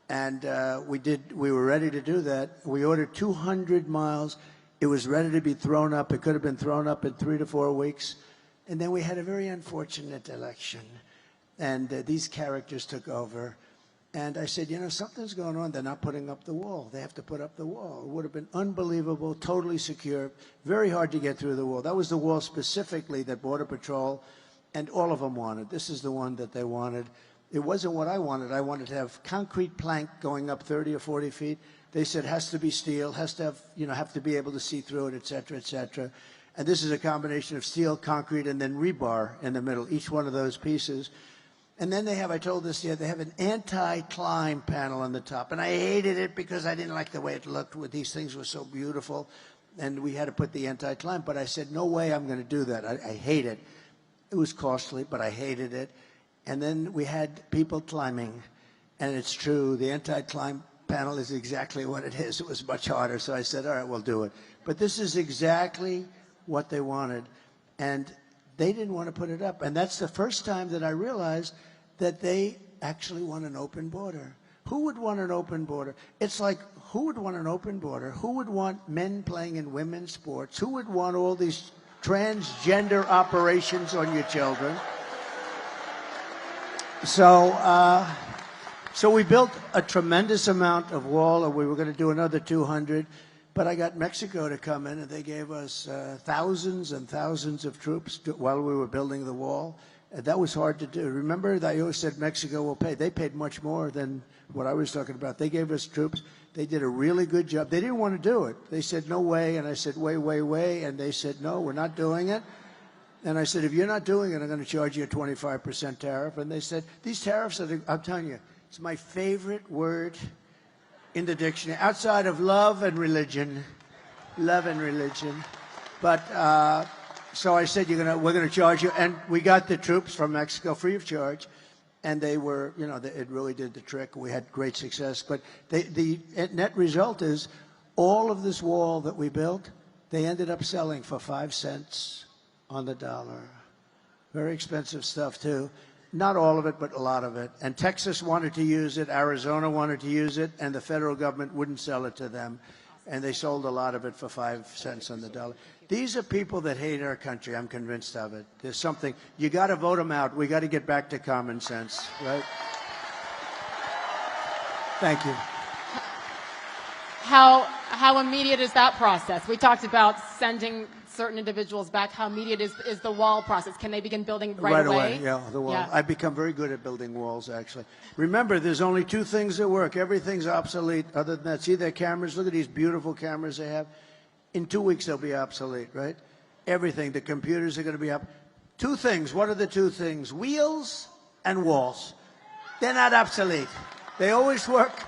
And we were ready to do that. We ordered 200 miles. It was ready to be thrown up. It could have been thrown up in 3 to 4 weeks. And then we had a very unfortunate election. And these characters took over. And I said, you know, something's going on. They're not putting up the wall. They have to put up the wall. It would have been unbelievable, totally secure, very hard to get through the wall. That was the wall specifically that Border Patrol and all of them wanted. This is the one that they wanted. It wasn't what I wanted. I wanted to have concrete plank going up 30 or 40 feet. They said, has to be steel, has to have, you know, have to be able to see through it, et cetera, et cetera. And this is a combination of steel, concrete, and then rebar in the middle, each one of those pieces. And then they have, I told this yet, they have an anti-climb panel on the top. And I hated it because I didn't like the way it looked. These things were so beautiful. And we had to put the anti-climb. But I said, no way I'm going to do that. I hate it. It was costly, but I hated it. And then we had people climbing. And it's true, the anti-climb panel is exactly what it is. It was much harder. So I said, all right, we'll do it. But this is exactly what they wanted. And they didn't want to put it up. And that's the first time that I realized that they actually want an open border. Who would want an open border? It's like, who would want an open border? Who would want men playing in women's sports? Who would want all these transgender operations on your children? So, so we built a tremendous amount of wall, and we were going to do another 200. But I got Mexico to come in, and they gave us thousands and thousands of troops while we were building the wall. And that was hard to do. Remember, I always said Mexico will pay. They paid much more than what I was talking about. They gave us troops. They did a really good job. They didn't want to do it. They said, no way. And I said, way. And they said, no, we're not doing it. And I said, if you're not doing it, I'm going to charge you a 25% tariff. And they said, these tariffs, I'm telling you, it's my favorite word in the dictionary, outside of love and religion. But so I said, we're going to charge you. And we got the troops from Mexico free of charge. And they were, you know, it really did the trick. We had great success. But the net result is all of this wall that we built, they ended up selling for 5 cents on the dollar. Very expensive stuff, too. Not all of it, but a lot of it. And Texas wanted to use it, Arizona wanted to use it, and the federal government wouldn't sell it to them. And they sold a lot of it for 5 cents on the dollar. These are people that hate our country. I'm convinced of it. There's something, you got to vote them out. We got to get back to common sense, right? Thank you. How immediate is that process? We talked about sending certain individuals back. How immediate is the wall process? Can they begin building right away? Yeah, the wall. Yeah. I've become very good at building walls, actually. Remember, there's only 2 things that work. Everything's obsolete. Other than that, see their cameras? Look at these beautiful cameras they have. In 2 weeks, they'll be obsolete, right? Everything. The computers are going to be up. 2 things. What are the 2 things? Wheels and walls. They're not obsolete. They always work.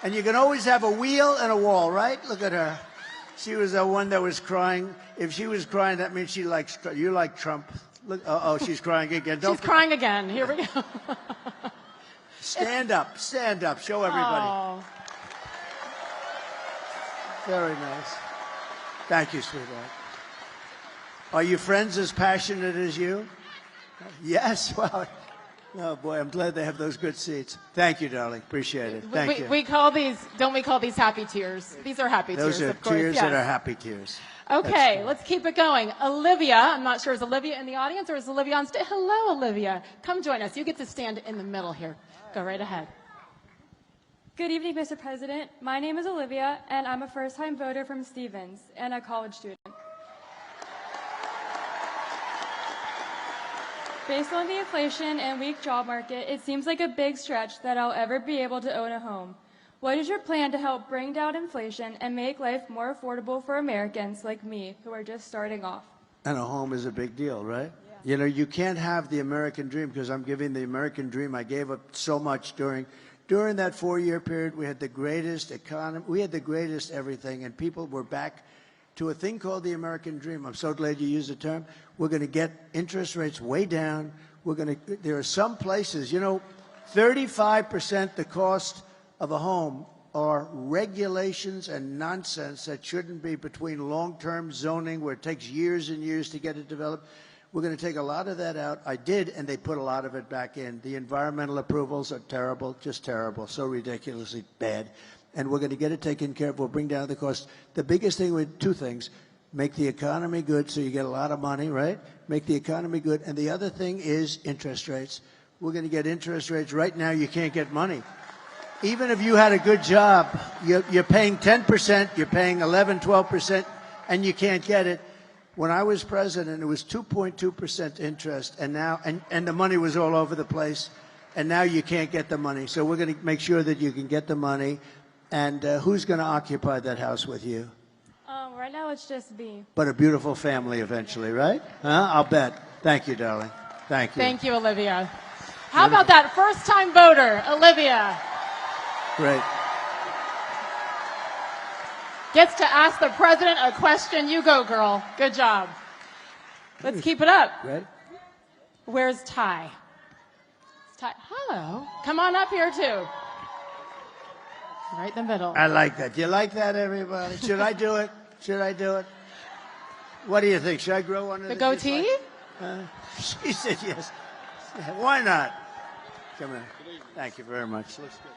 And you can always have a wheel and a wall, right? Look at her. She was the one that was crying. If she was crying, that means she likes, you like Trump. Look, she's crying again. She's crying again. Here we go. Stand up, show everybody. Oh. Very nice. Thank you, sweetheart. Are your friends as passionate as you? Yes, well, oh boy, I'm glad they have those good seats. Thank you, darling. Appreciate it. Thank you. We call these, don't we call these happy tears? These are happy Those tears, are of course. tears Yes. that are happy tears. Okay, let's keep it going. Olivia, I'm not sure, is Olivia in the audience or is Olivia on stage? Hello, Olivia. Come join us. You get to stand in the middle here. Go right ahead. Good evening, Mr. President. My name is Olivia, and I'm a first-time voter from Stevens and a college student. Based on the inflation and weak job market, it seems like a big stretch that I'll ever be able to own a home. What is your plan to help bring down inflation and make life more affordable for Americans like me who are just starting off? And a home is a big deal, right? Yeah. You know, you can't have the American dream because I'm giving the American dream. I gave up so much during During that 4-year period, we had the greatest economy, we had the greatest everything, and people were back to a thing called the American dream. I'm so glad you used the term. We're going to get interest rates way down. There are some places, 35% the cost of a home are regulations and nonsense that shouldn't be, between long-term zoning where it takes years and years to get it developed. We're going to take a lot of that out. I did, and they put a lot of it back in. The environmental approvals are terrible, just terrible, so ridiculously bad. And we're going to get it taken care of. We'll bring down the cost. The biggest thing with two things: make the economy good so you get a lot of money, right? Make the economy good. And the other thing is interest rates. We're going to get interest rates. Right now, you can't get money. Even if you had a good job, you're paying 10%, you're paying 11, 12%, and you can't get it. When I was president, it was 2.2% interest, and now, and the money was all over the place, and now you can't get the money. So we're going to make sure that you can get the money. And who's going to occupy that house with you? Right now it's just me. But a beautiful family eventually, right? Huh? I'll bet. Thank you, darling. Thank you. Thank you, Olivia. How about that first-time voter, Olivia? Great. Gets to ask the president a question. You go, girl. Good job. Let's keep it up. Ready? Where's Ty? Ty. Hello. Come on up here, too. Right in the middle. I like that. You like that, everybody? Should I do it? Should I do it? What do you think? Should I grow one of the goatee? She said yes. Why not? Come in. Thank you very much. Looks good.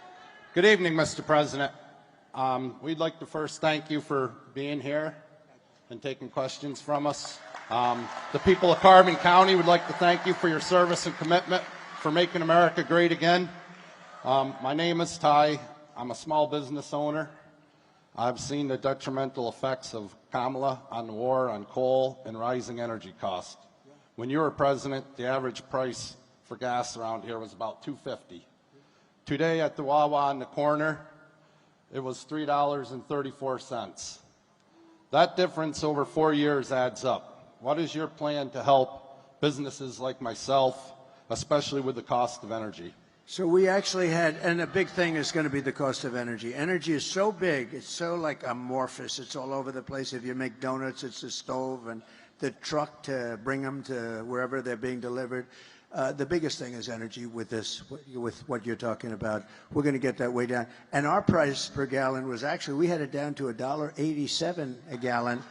Good evening, Mr. President. We'd like to first thank you for being here and taking questions from us. The people of Carbon County would like to thank you for your service and commitment for making America great again. My name is Ty. I'm a small business owner. I've seen the detrimental effects of Kamala on the war on coal and rising energy costs. When you were president, the average price for gas around here was about $2.50. Today at the Wawa on the corner, it was $3.34. That difference over 4 years adds up. What is your plan to help businesses like myself, especially with the cost of energy? So we actually had, and a big thing is going to be the cost of energy. Energy is so big, it's so like amorphous, it's all over the place. If you make donuts, it's the stove and the truck to bring them to wherever they're being delivered. The biggest thing is energy with this, with what you're talking about. We're going to get that way down. And our price per gallon was actually, we had it down to $1.87 a gallon.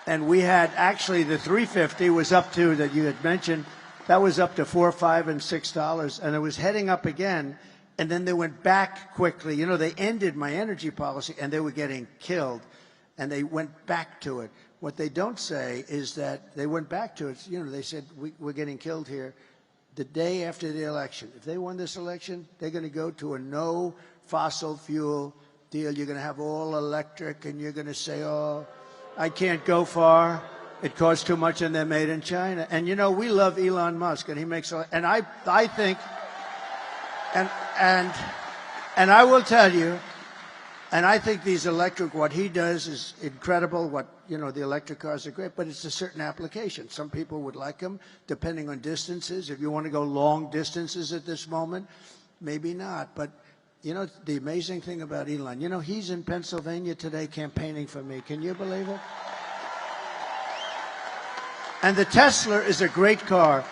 And we had actually the $3.50 was up to, that you had mentioned, that was up to $4, $5, and $6, and it was heading up again, and then they went back quickly. They ended my energy policy, and they were getting killed, and they went back to it. What they don't say is that they went back to it. They said, we're getting killed here the day after the election. If they won this election, they're going to go to a no fossil fuel deal. You're going to have all electric, and you're going to say, oh, I can't go far. It costs too much, and they're made in China. And we love Elon Musk, and he makes a lot. And I think, and I will tell you, and I think these electric, what he does is incredible. The electric cars are great, but it's a certain application. Some people would like them, depending on distances. If you want to go long distances at this moment, maybe not. But the amazing thing about Elon, he's in Pennsylvania today campaigning for me. Can you believe it? And the Tesla is a great car,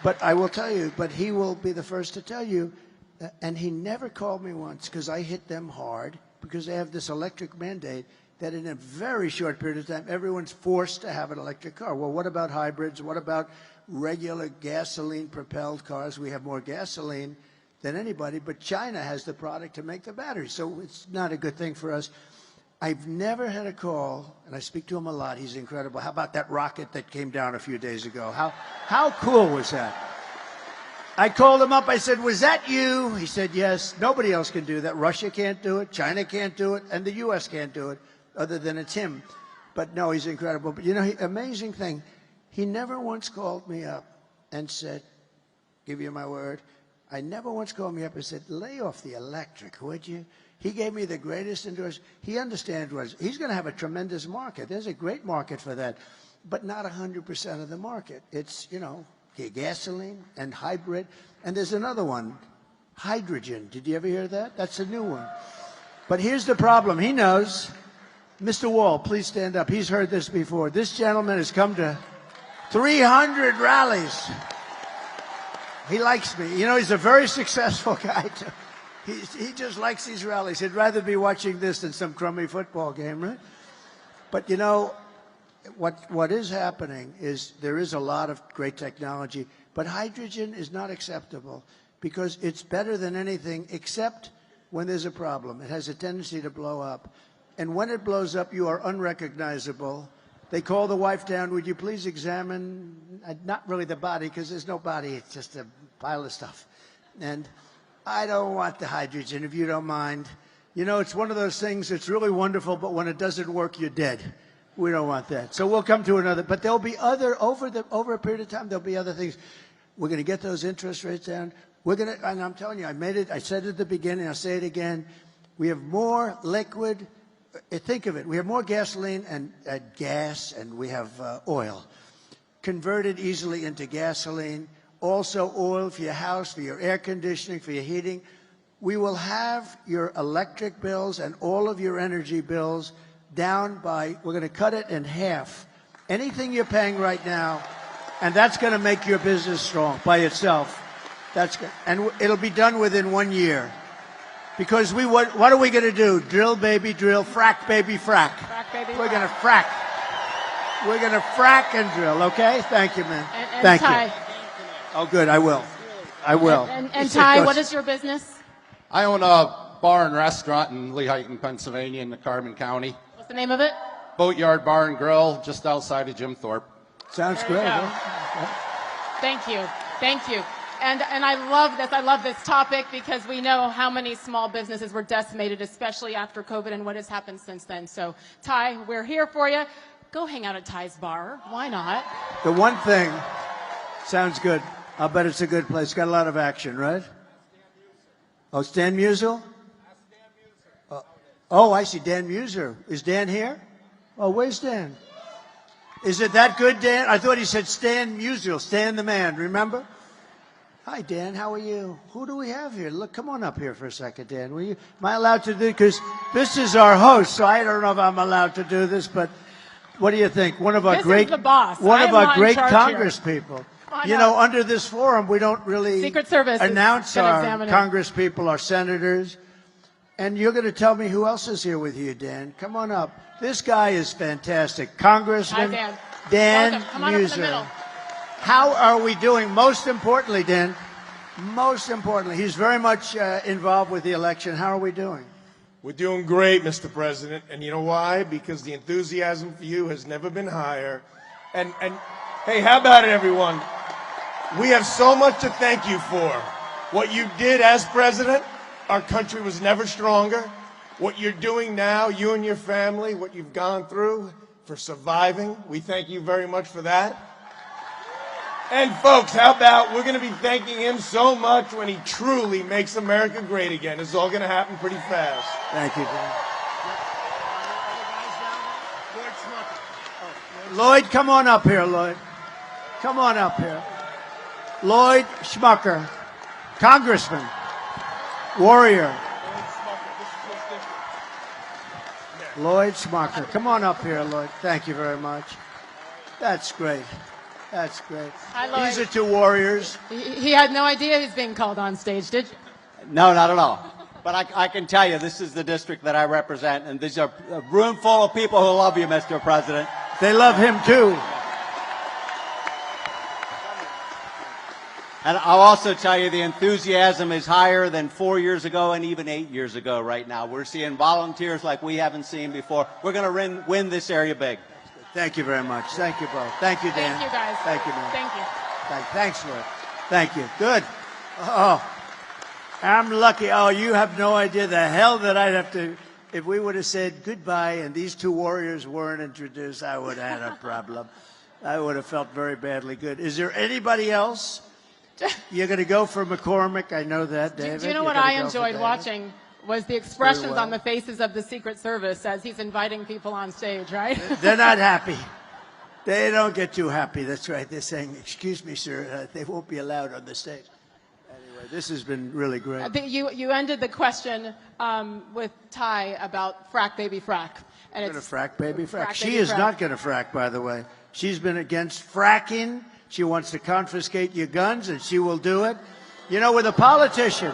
but I will tell you, but he will be the first to tell you, and he never called me once because I hit them hard because they have this electric mandate that in a very short period of time, everyone's forced to have an electric car. Well, what about hybrids? What about regular gasoline-propelled cars? We have more gasoline than anybody, but China has the product to make the batteries, so it's not a good thing for us. I've never had a call, and I speak to him a lot. He's incredible. How about that rocket that came down a few days ago? How cool was that? I called him up. I said, was that you? He said, yes. Nobody else can do that. Russia can't do it. China can't do it. And the U.S. can't do it, other than it's him. But no, he's incredible. But amazing thing, he never once called me up and said, give you my word, I never once called me up and said, lay off the electric, would you? He gave me the greatest endorsement. He understands he's going to have a tremendous market. There's a great market for that, but not 100% of the market. It's, gasoline and hybrid. And there's another one, hydrogen. Did you ever hear that? That's a new one. But here's the problem. He knows. Mr. Wall, please stand up. He's heard this before. This gentleman has come to 300 rallies. He likes me. You know, he's a very successful guy, too. He just likes these rallies. He'd rather be watching this than some crummy football game, right? But, you know, what is happening is there is a lot of great technology, but hydrogen is not acceptable because it's better than anything except when there's a problem. It has a tendency to blow up. And when it blows up, you are unrecognizable. They call the wife down, would you please examine, not really the body, because there's no body, it's just a pile of stuff. And I don't want the hydrogen, if you don't mind. You know, it's one of those things that's really wonderful, but when it doesn't work, you're dead. We don't want that. So we'll come to another, but there'll be other, over a period of time, there'll be other things. We're going to get those interest rates down. We're going to, and I'm telling you, I said it at the beginning, I'll say it again. We have more liquid, think of it, we have more gasoline and gas, and we have oil converted easily into gasoline. Also oil for your house, for your air conditioning, for your heating. We will have your electric bills and all of your energy bills down by, we're going to cut it in half. Anything you're paying right now, and that's going to make your business strong by itself. That's good. And it'll be done within 1 year. Because what are we going to do? Drill, baby, drill. Frack, baby, frack. Frack, baby, We're frack. going to frack. We're going to frack and drill, okay? Thank you, man. And Thank Ty, you. Oh, good. I will. I will. And Ty, what is your business? I own a bar and restaurant in Lehighton, Pennsylvania in the Carbon County. What's the name of it? Boatyard Bar and Grill just outside of Jim Thorpe. Sounds There great. you go. Huh? Thank you. Thank you. And I love this. I love this topic because we know how many small businesses were decimated, especially after COVID and what has happened since then. So, Ty, we're here for you. Go hang out at Ty's bar. Why not? The one thing, sounds good. I'll bet it's a good place. Got a lot of action, right? Oh, Stan Musial? Oh, I see. Dan Muser. Is Dan here? Oh, where's Dan? Is it that good, Dan? I thought he said Stan Musial. Stan the man, remember? Hi, Dan. How are you? Who do we have here? Look, come on up here for a second, Dan. Am I allowed to do? Because this is our host, so I don't know if I'm allowed to do this. But what do you think? One of our This great, is the boss. one I of am our not in great charge Congress here. people. I You know. know, under this forum, we don't really Secret Service is announce gonna our examine it. Congress people, our senators. And you're going to tell me who else is here with you, Dan. Come on up. This guy is fantastic. Congressman Hi, Dan. Dan Welcome. Come on up in the Muser. middle. How are we doing? Most importantly, Dan, most importantly, he's very much involved with the election. How are we doing? We're doing great, Mr. President. And you know why? Because the enthusiasm for you has never been higher. And hey, how about it, everyone? We have so much to thank you for. What you did as president, our country was never stronger. What you're doing now, you and your family, what you've gone through for surviving, we thank you very much for that. And folks, how about we're going to be thanking him so much when he truly makes America great again. It's all going to happen pretty fast. Thank you, Dan. Lloyd, come on up here, Lloyd. Come on up here. Lloyd Schmucker, Congressman, warrior. Lloyd Schmucker. Come on up here, Lloyd. Thank you very much. That's great. That's great. Hi, Lloyd. These are two warriors. He had no idea he's being called on stage, did you? No, not at all. But I can tell you, this is the district that I represent, and these are a room full of people who love you, Mr. President. They love him, too. And I'll also tell you the enthusiasm is higher than 4 years ago and even 8 years ago right now. We're seeing volunteers like we haven't seen before. We're going to win this area big. Thank you very much. Thank you both. Thank you, Dan. Thank you, guys. Thank you, man. Thank you. Thanks, Lloyd. Thank you. Good. Oh, I'm lucky. Oh, you have no idea the hell that I'd have to. If we would have said goodbye and these two warriors weren't introduced, I would have had a problem. I would have felt very badly good. Is there anybody else? You're going to go for McCormick. I know that, David. Do you know You're what I gonna go for enjoyed David. watching was the expressions well. on the faces of the Secret Service as he's inviting people on stage, right? They're not happy. They don't get too happy. That's right. They're saying, excuse me, sir, they won't be allowed on the stage. Anyway, This has been really great. You ended the question with Ty about frack baby frack. And Going to frack baby frack. Frack, She baby, is frack. not going to frack, by the way. She's been against fracking. She wants to confiscate your guns, and she will do it. You know, with a politician,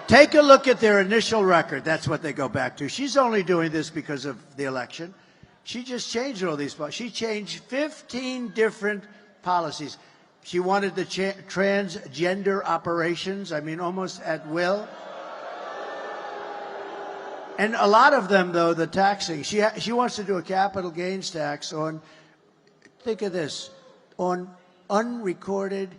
take a look at their initial record. That's what they go back to. She's only doing this because of the election. She just changed all these. She changed 15 different policies. She wanted the transgender operations, I mean, almost at will. And a lot of them, though, the taxing. She wants to do a capital gains tax on, think of this, on unrecorded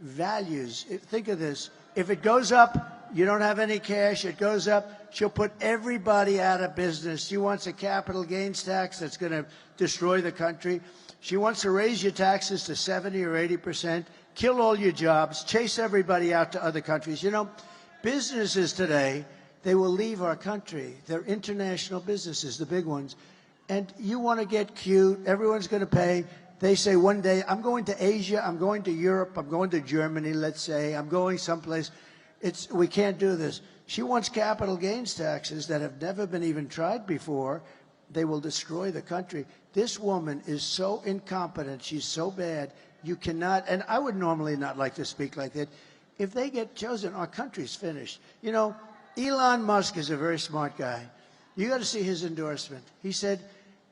values. Think of this. If it goes up, you don't have any cash, it goes up, she'll put everybody out of business. She wants a capital gains tax that's going to destroy the country. She wants to raise your taxes to 70 or 80%, kill all your jobs, chase everybody out to other countries. You know, businesses today, they will leave our country. They're international businesses, the big ones. And you want to get cute, everyone's going to pay. They say one day, I'm going to Asia, I'm going to Europe, I'm going to Germany, let's say, I'm going someplace. We can't do this. She wants capital gains taxes that have never been even tried before. They will destroy the country. This woman is so incompetent. She's so bad. You cannot, and I would normally not like to speak like that. If they get chosen, our country's finished. You know, Elon Musk is a very smart guy. You got to see his endorsement. He said,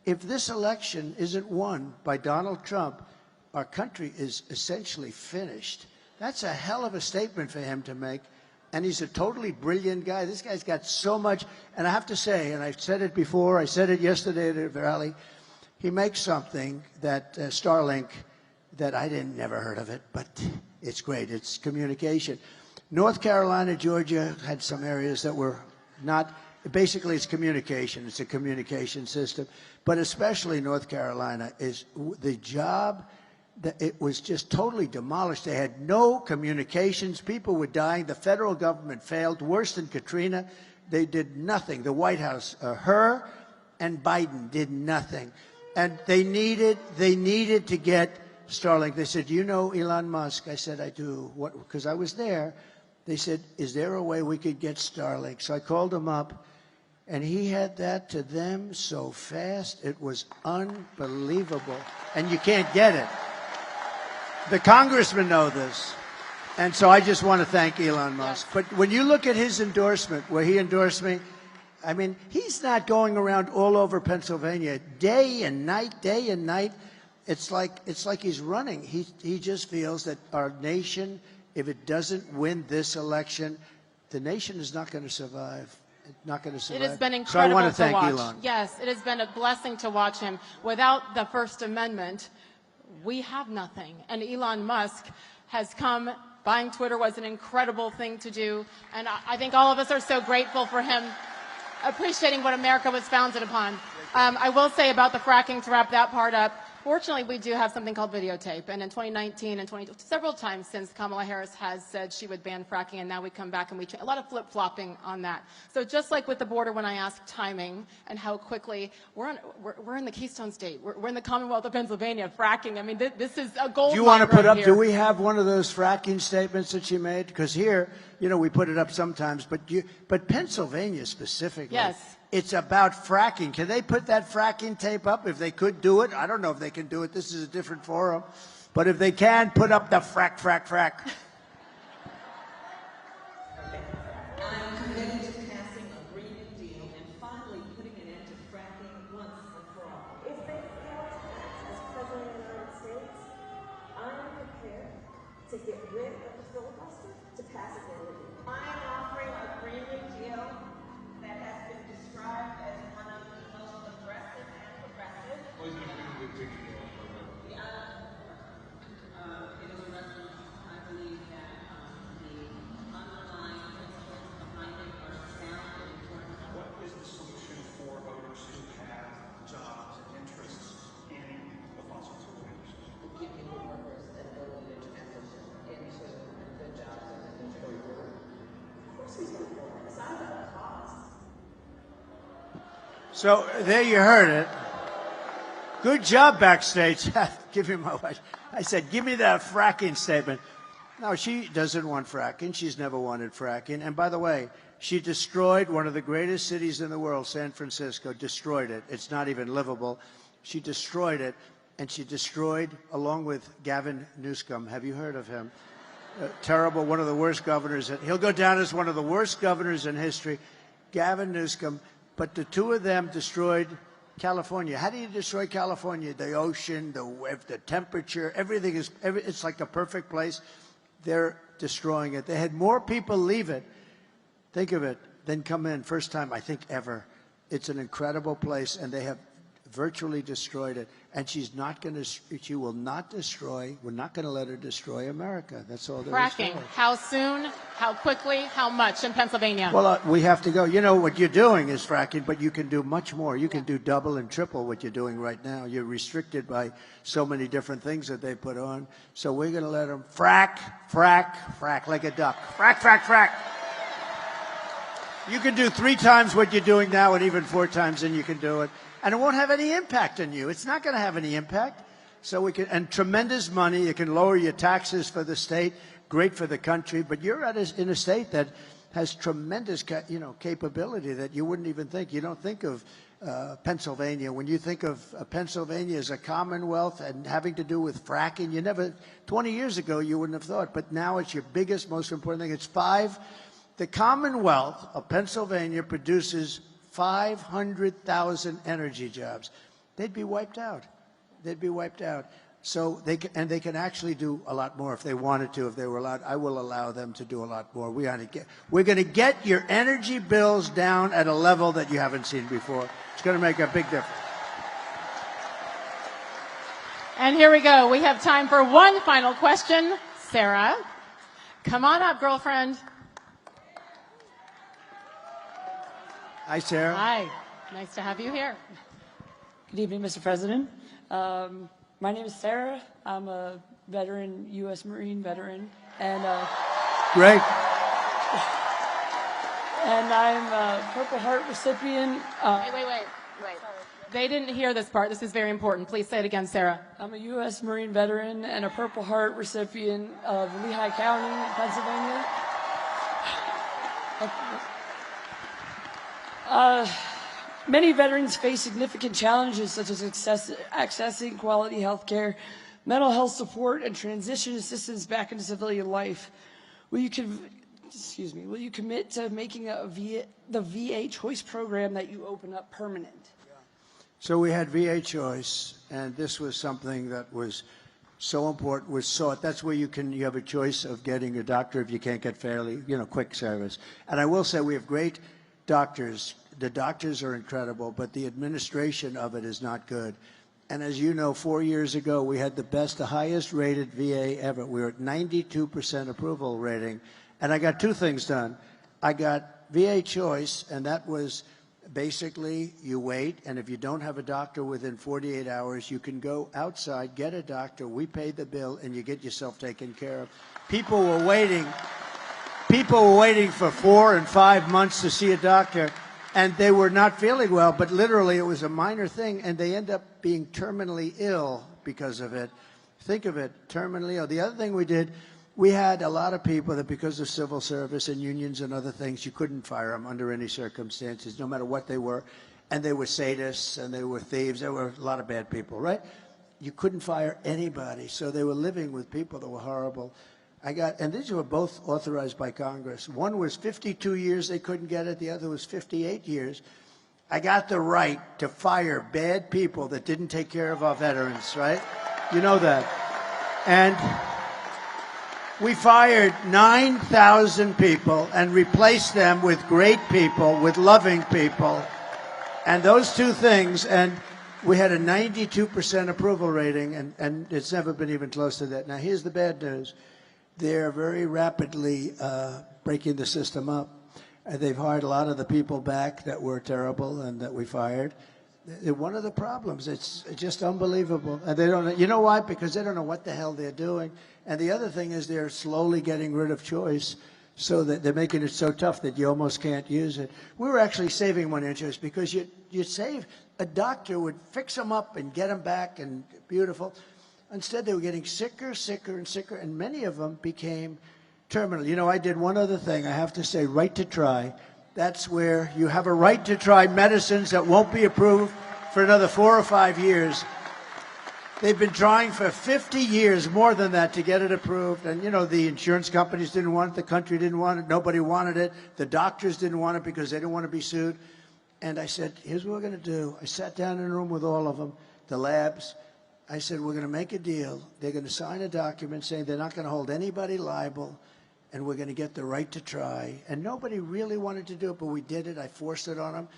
if this election isn't won by Donald Trump, our country is essentially finished. That's a hell of a statement for him to make. And he's a totally brilliant guy. This guy's got so much. And I have to say, and I've said it before, I said it yesterday at a rally, he makes something that Starlink, that I never heard of it, but it's great. It's communication. North Carolina, Georgia had some areas that were not, basically it's communication. It's a communication system. But especially North Carolina is the job that it was just totally demolished. They had no communications. People were dying. The federal government failed. Worse than Katrina. They did nothing. The White House, her and Biden did nothing. And they needed to get Starlink. They said, you know Elon Musk? I said, I do. What? Because I was there. They said, is there a way we could get Starlink? So I called him up, and he had that to them so fast. It was unbelievable. And you can't get it. The congressmen know this. And so I just want to thank Elon Musk. But when you look at his endorsement, where he endorsed me, I mean, he's not going around all over Pennsylvania day and night. It's like he's running. He just feels that our nation, if it doesn't win this election, the nation is not going to survive. It's not going to survive. It has been incredible so I want to thank watch. Elon. Yes, it has been a blessing to watch him. Without the First Amendment, we have nothing. And Elon Musk has come. Buying Twitter was an incredible thing to do. And I think all of us are so grateful for him appreciating what America was founded upon. I will say about the fracking, to wrap that part up, fortunately, we do have something called videotape. And in 2019 and several times since Kamala Harris has said she would ban fracking, and now we come back and a lot of flip-flopping on that. So just like with the border, when I asked timing and how quickly, we're in the Keystone State. We're in the Commonwealth of Pennsylvania, fracking. I mean, this is a gold Do you want to put right up, here. do we have one of those fracking statements that she made? Because here, you know, we put it up sometimes, but Pennsylvania specifically. Yes. It's about fracking. Can they put that fracking tape up if they could do it? I don't know if they can do it. This is a different forum. But if they can, put up the frack. I'm committed to passing a Green New Deal and finally putting an end to fracking once and for all. If they fail to act as President of the United States, I'm prepared to get rid of the filibuster to pass it illegally. I'm offering a Green New Deal that has been described as one of the most progressive and progressive. It is a resolution. I believe that the underlying principles behind it are sound and important. What is the solution for voters who have jobs and interests in the fossil fuel industry? Give people workers an ability to transition into good jobs and a good career. Of course he's going to do this. I know the cost. So there you heard it. Good job backstage. Give me my watch. I said, give me that fracking statement. No, she doesn't want fracking. She's never wanted fracking. And by the way, she destroyed one of the greatest cities in the world, San Francisco, destroyed it. It's not even livable. She destroyed it, and she destroyed, along with Gavin Newsom. Have you heard of him? Terrible, one of the worst governors. He'll go down as one of the worst governors in history, Gavin Newsom. But the two of them destroyed California. How do you destroy California? The ocean, the temperature, everything is, it's like a perfect place. They're destroying it. They had more people leave it, think of it, than come in. First time, I think, ever. It's an incredible place, and they have virtually destroyed it. And she's not going to, she will not destroy, we're not going to let her destroy America. That's all there is to it. Fracking. How soon? How quickly? How much in Pennsylvania? Well, we have to go. You know, what you're doing is fracking, but you can do much more. You can do double and triple what you're doing right now. You're restricted by so many different things that they put on. So we're going to let them frack, frack, frack, like a duck. Frack, frack, frack. You can do 3 times what you're doing now and even 4 times, and you can do it. And it won't have any impact on you. It's not going to have any impact. So we can, and tremendous money. You can lower your taxes for the state, great for the country. But you're in a state that has tremendous, capability that you wouldn't even think. You don't think of Pennsylvania. When you think of Pennsylvania as a commonwealth and having to do with fracking, 20 years ago, you wouldn't have thought. But now it's your biggest, most important thing. It's 5. The Commonwealth of Pennsylvania produces 500,000 energy jobs. They'd be wiped out. They'd be wiped out. So they can actually do a lot more if they wanted to, if they were allowed. I will allow them to do a lot more. We're going to get your energy bills down at a level that you haven't seen before. It's going to make a big difference. And here we go. We have time for one final question. Sarah, come on up, girlfriend. Hi, Sarah. Hi. Nice to have you here. Good evening, Mr. President. My name is Sarah. I'm a veteran, U.S. Marine veteran, and great. And I'm a Purple Heart recipient. Wait. They didn't hear this part. This is very important. Please say it again, Sarah. I'm a U.S. Marine veteran and a Purple Heart recipient of Lehigh County, Pennsylvania. Many veterans face significant challenges such as accessing quality health care, mental health support, and transition assistance back into civilian life. Will you commit to making the VA Choice program that you open up permanent? So we had VA Choice, and this was something that was so important, was sought. That's where you have a choice of getting a doctor if you can't get fairly, quick service. And I will say we have great doctors. The doctors are incredible, but the administration of it is not good. And as you know, 4 years ago, we had the highest rated VA ever. We were at 92% approval rating. And I got 2 things done. I got VA Choice, and that was basically you wait, and if you don't have a doctor within 48 hours, you can go outside, get a doctor, we pay the bill, and you get yourself taken care of. People were waiting for 4 and 5 months to see a doctor. And they were not feeling well, but literally it was a minor thing, and they end up being terminally ill because of it. Think of it, terminally ill. The other thing we did, we had a lot of people that because of civil service and unions and other things, you couldn't fire them under any circumstances, no matter what they were. And they were sadists, and they were thieves. There were a lot of bad people, right? You couldn't fire anybody, so they were living with people that were horrible. And these were both authorized by Congress. One was 52 years, they couldn't get it. The other was 58 years. I got the right to fire bad people that didn't take care of our veterans, right? You know that. And we fired 9,000 people and replaced them with great people, with loving people. And those 2 things, and we had a 92% approval rating, and it's never been even close to that. Now, here's the bad news. They're very rapidly breaking the system up. They've hired a lot of the people back that were terrible and that we fired. One of the problems, it's just unbelievable. And they don't, you know why? Because they don't know what the hell they're doing. And the other thing is they're slowly getting rid of choice, so that they're making it so tough that you almost can't use it. We were actually saving money on choice because you save, a doctor would fix them up and get them back and beautiful. Instead, they were getting sicker, sicker, and sicker, and many of them became terminal. You know, I did one other thing, I have to say, right to try. That's where you have a right to try medicines that won't be approved for another 4 or 5 years. They've been trying for 50 years, more than that, to get it approved. And, you know, the insurance companies didn't want it, the country didn't want it, nobody wanted it, the doctors didn't want it because they didn't want to be sued. And I said, here's what we're going to do. I sat down in a room with all of them, the labs. I said, we're going to make a deal. They're going to sign a document saying they're not going to hold anybody liable, and we're going to get the right to try. And nobody really wanted to do it, but we did it. I forced it on them.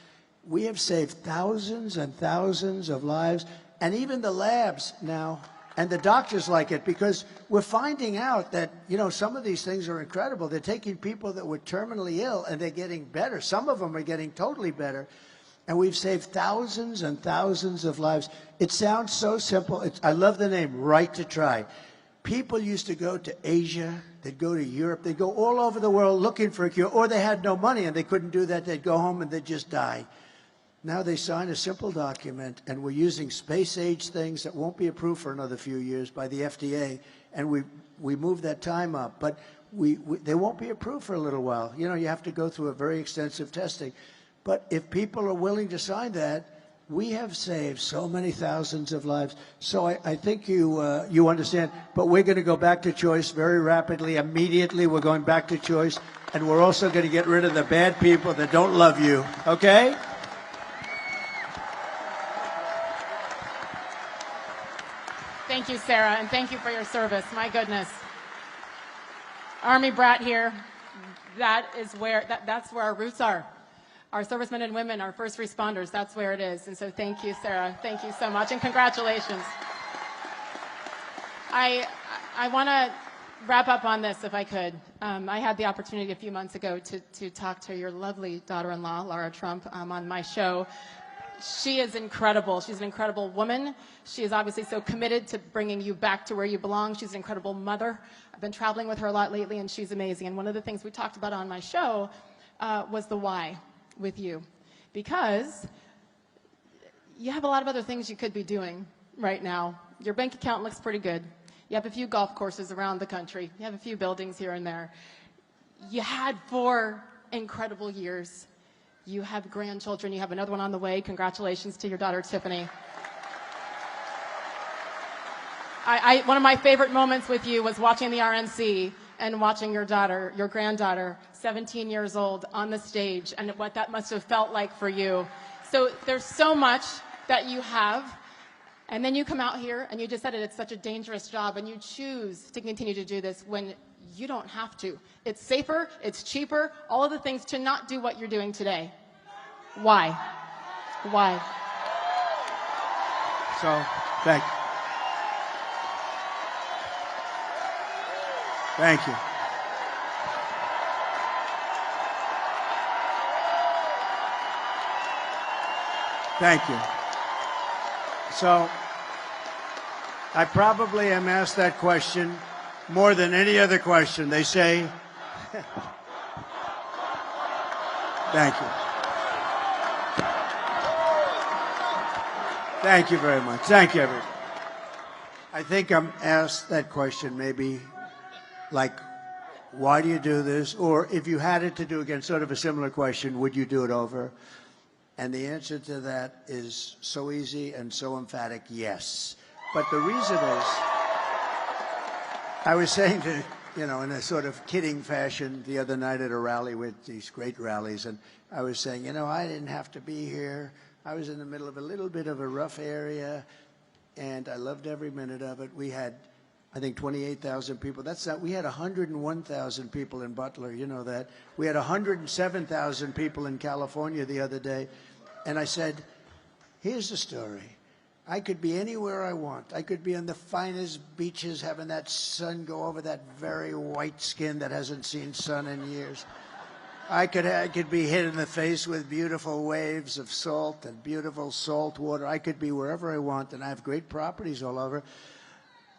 We have saved thousands and thousands of lives. And even the labs now, and the doctors like it, because we're finding out that, you know, some of these things are incredible. They're taking people that were terminally ill and they're getting better. Some of them are getting totally better. And we've saved thousands and thousands of lives. It sounds so simple. I love the name, Right to Try. People used to go to Asia, they'd go to Europe, they'd go all over the world looking for a cure, or they had no money and they couldn't do that. They'd go home and they'd just die. Now they sign a simple document, and we're using space-age things that won't be approved for another few years by the FDA, and we move that time up. But they won't be approved for a little while. You know, you have to go through a very extensive testing. But if people are willing to sign that, we have saved so many thousands of lives. So I think you understand. But we're going to go back to choice very rapidly. Immediately, we're going back to choice. And we're also going to get rid of the bad people that don't love you. Okay? Thank you, Sarah, and thank you for your service. My goodness. Army brat here. That's where our roots are. Our servicemen and women, our first responders, that's where it is. And so thank you, Sarah. Thank you so much, and congratulations. I want to wrap up on this, if I could. I had the opportunity a few months ago to talk to your lovely daughter-in-law, Laura Trump, on my show. She is incredible. She's an incredible woman. She is obviously so committed to bringing you back to where you belong. She's an incredible mother. I've been traveling with her a lot lately, and she's amazing. And one of the things we talked about on my show was the why with you. Because you have a lot of other things you could be doing right now. Your bank account looks pretty good. You have a few golf courses around the country. You have a few buildings here and there. You had 4 incredible years. You have grandchildren. You have another one on the way. Congratulations to your daughter, Tiffany. One of my favorite moments with you was watching the RNC and watching your daughter, your granddaughter, 17 years old, on the stage, and what that must have felt like for you. So there's so much that you have, and then you come out here and you just said it's such a dangerous job, and you choose to continue to do this when you don't have to. It's safer, it's cheaper, all of the things to not do what you're doing today. Why? Why? So, thank you. Thank you. Thank you. So, I probably am asked that question more than any other question. They say, thank you. Thank you very much. Thank you, everybody. I think I'm asked that question maybe like, why do you do this? Or if you had it to do again, sort of a similar question, would you do it over? And the answer to that is so easy and so emphatic, yes. But the reason is, I was saying to, you know, in a sort of kidding fashion the other night at a rally with these great rallies, and I was saying, you know, I didn't have to be here. I was in the middle of a little bit of a rough area, and I loved every minute of it. We had, I think, 28,000 people. That's not, we had 101,000 people in Butler, you know that. We had 107,000 people in California the other day. And I said, here's the story. I could be anywhere I want. I could be on the finest beaches having that sun go over that very white skin that hasn't seen sun in years. I could be hit in the face with beautiful waves of salt and beautiful salt water. I could be wherever I want, and I have great properties all over.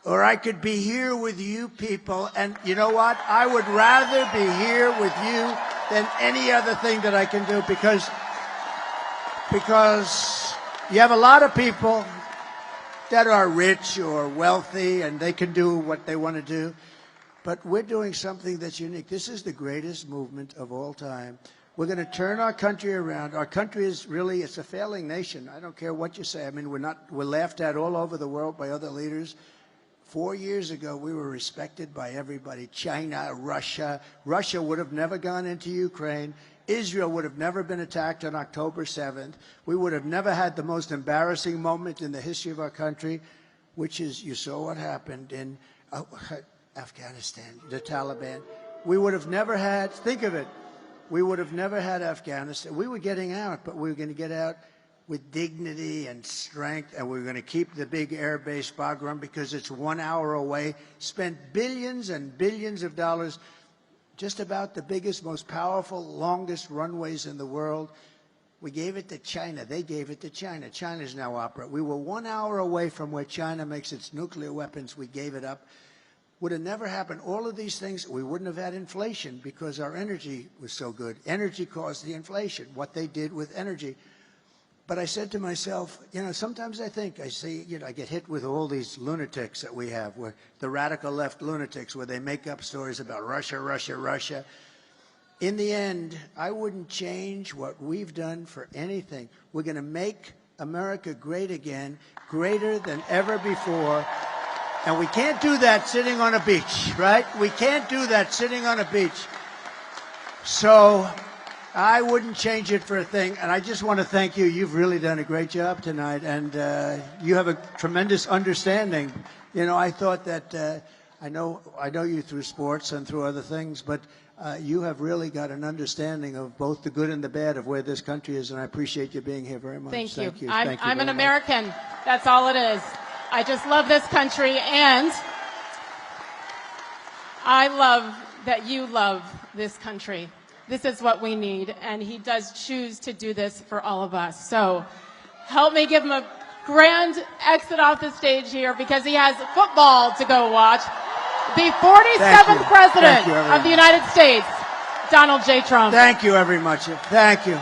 Or I could be here with you people, and you know what? I would rather be here with you than any other thing that I can do, because you have a lot of people that are rich or wealthy and they can do what they want to do. But we're doing something that's unique. This is the greatest movement of all time. We're going to turn our country around. Our country is really, it's a failing nation. I don't care what you say. I mean, we're laughed at all over the world by other leaders. 4 years ago, we were respected by everybody. China, Russia. Russia would have never gone into Ukraine. Israel would have never been attacked on October 7th. We would have never had the most embarrassing moment in the history of our country, which is, you saw what happened in Afghanistan, the Taliban. We would have never had, think of it, we would have never had Afghanistan. We were getting out, but we were going to get out with dignity and strength, and we were going to keep the big air base Bagram because it's 1 hour away, spent billions and billions of dollars, just about the biggest, most powerful, longest runways in the world. We gave it to China. They gave it to China. China's now operating. We were 1 hour away from where China makes its nuclear weapons. We gave it up. Would have never happened. All of these things, we wouldn't have had inflation because our energy was so good. Energy caused the inflation, what they did with energy. But I said to myself, you know, sometimes I think, I see, you know, I get hit with all these lunatics that we have, where the radical left lunatics, where they make up stories about Russia, Russia, Russia. In the end, I wouldn't change what we've done for anything. We're going to make America great again, greater than ever before. And we can't do that sitting on a beach, right? We can't do that sitting on a beach. So I wouldn't change it for a thing. And I just want to thank you. You've really done a great job tonight. And you have a tremendous understanding. You know, I thought that I know you through sports and through other things, but you have really got an understanding of both the good and the bad of where this country is. And I appreciate you being here very much. Thank you. Thank you. I'm an American. That's all it is. I just love this country, and I love that you love this country. This is what we need, and he does choose to do this for all of us. So help me give him a grand exit off the stage here, because he has football to go watch. The 47th President of the United States, Donald J. Trump. Thank you very much. Thank you.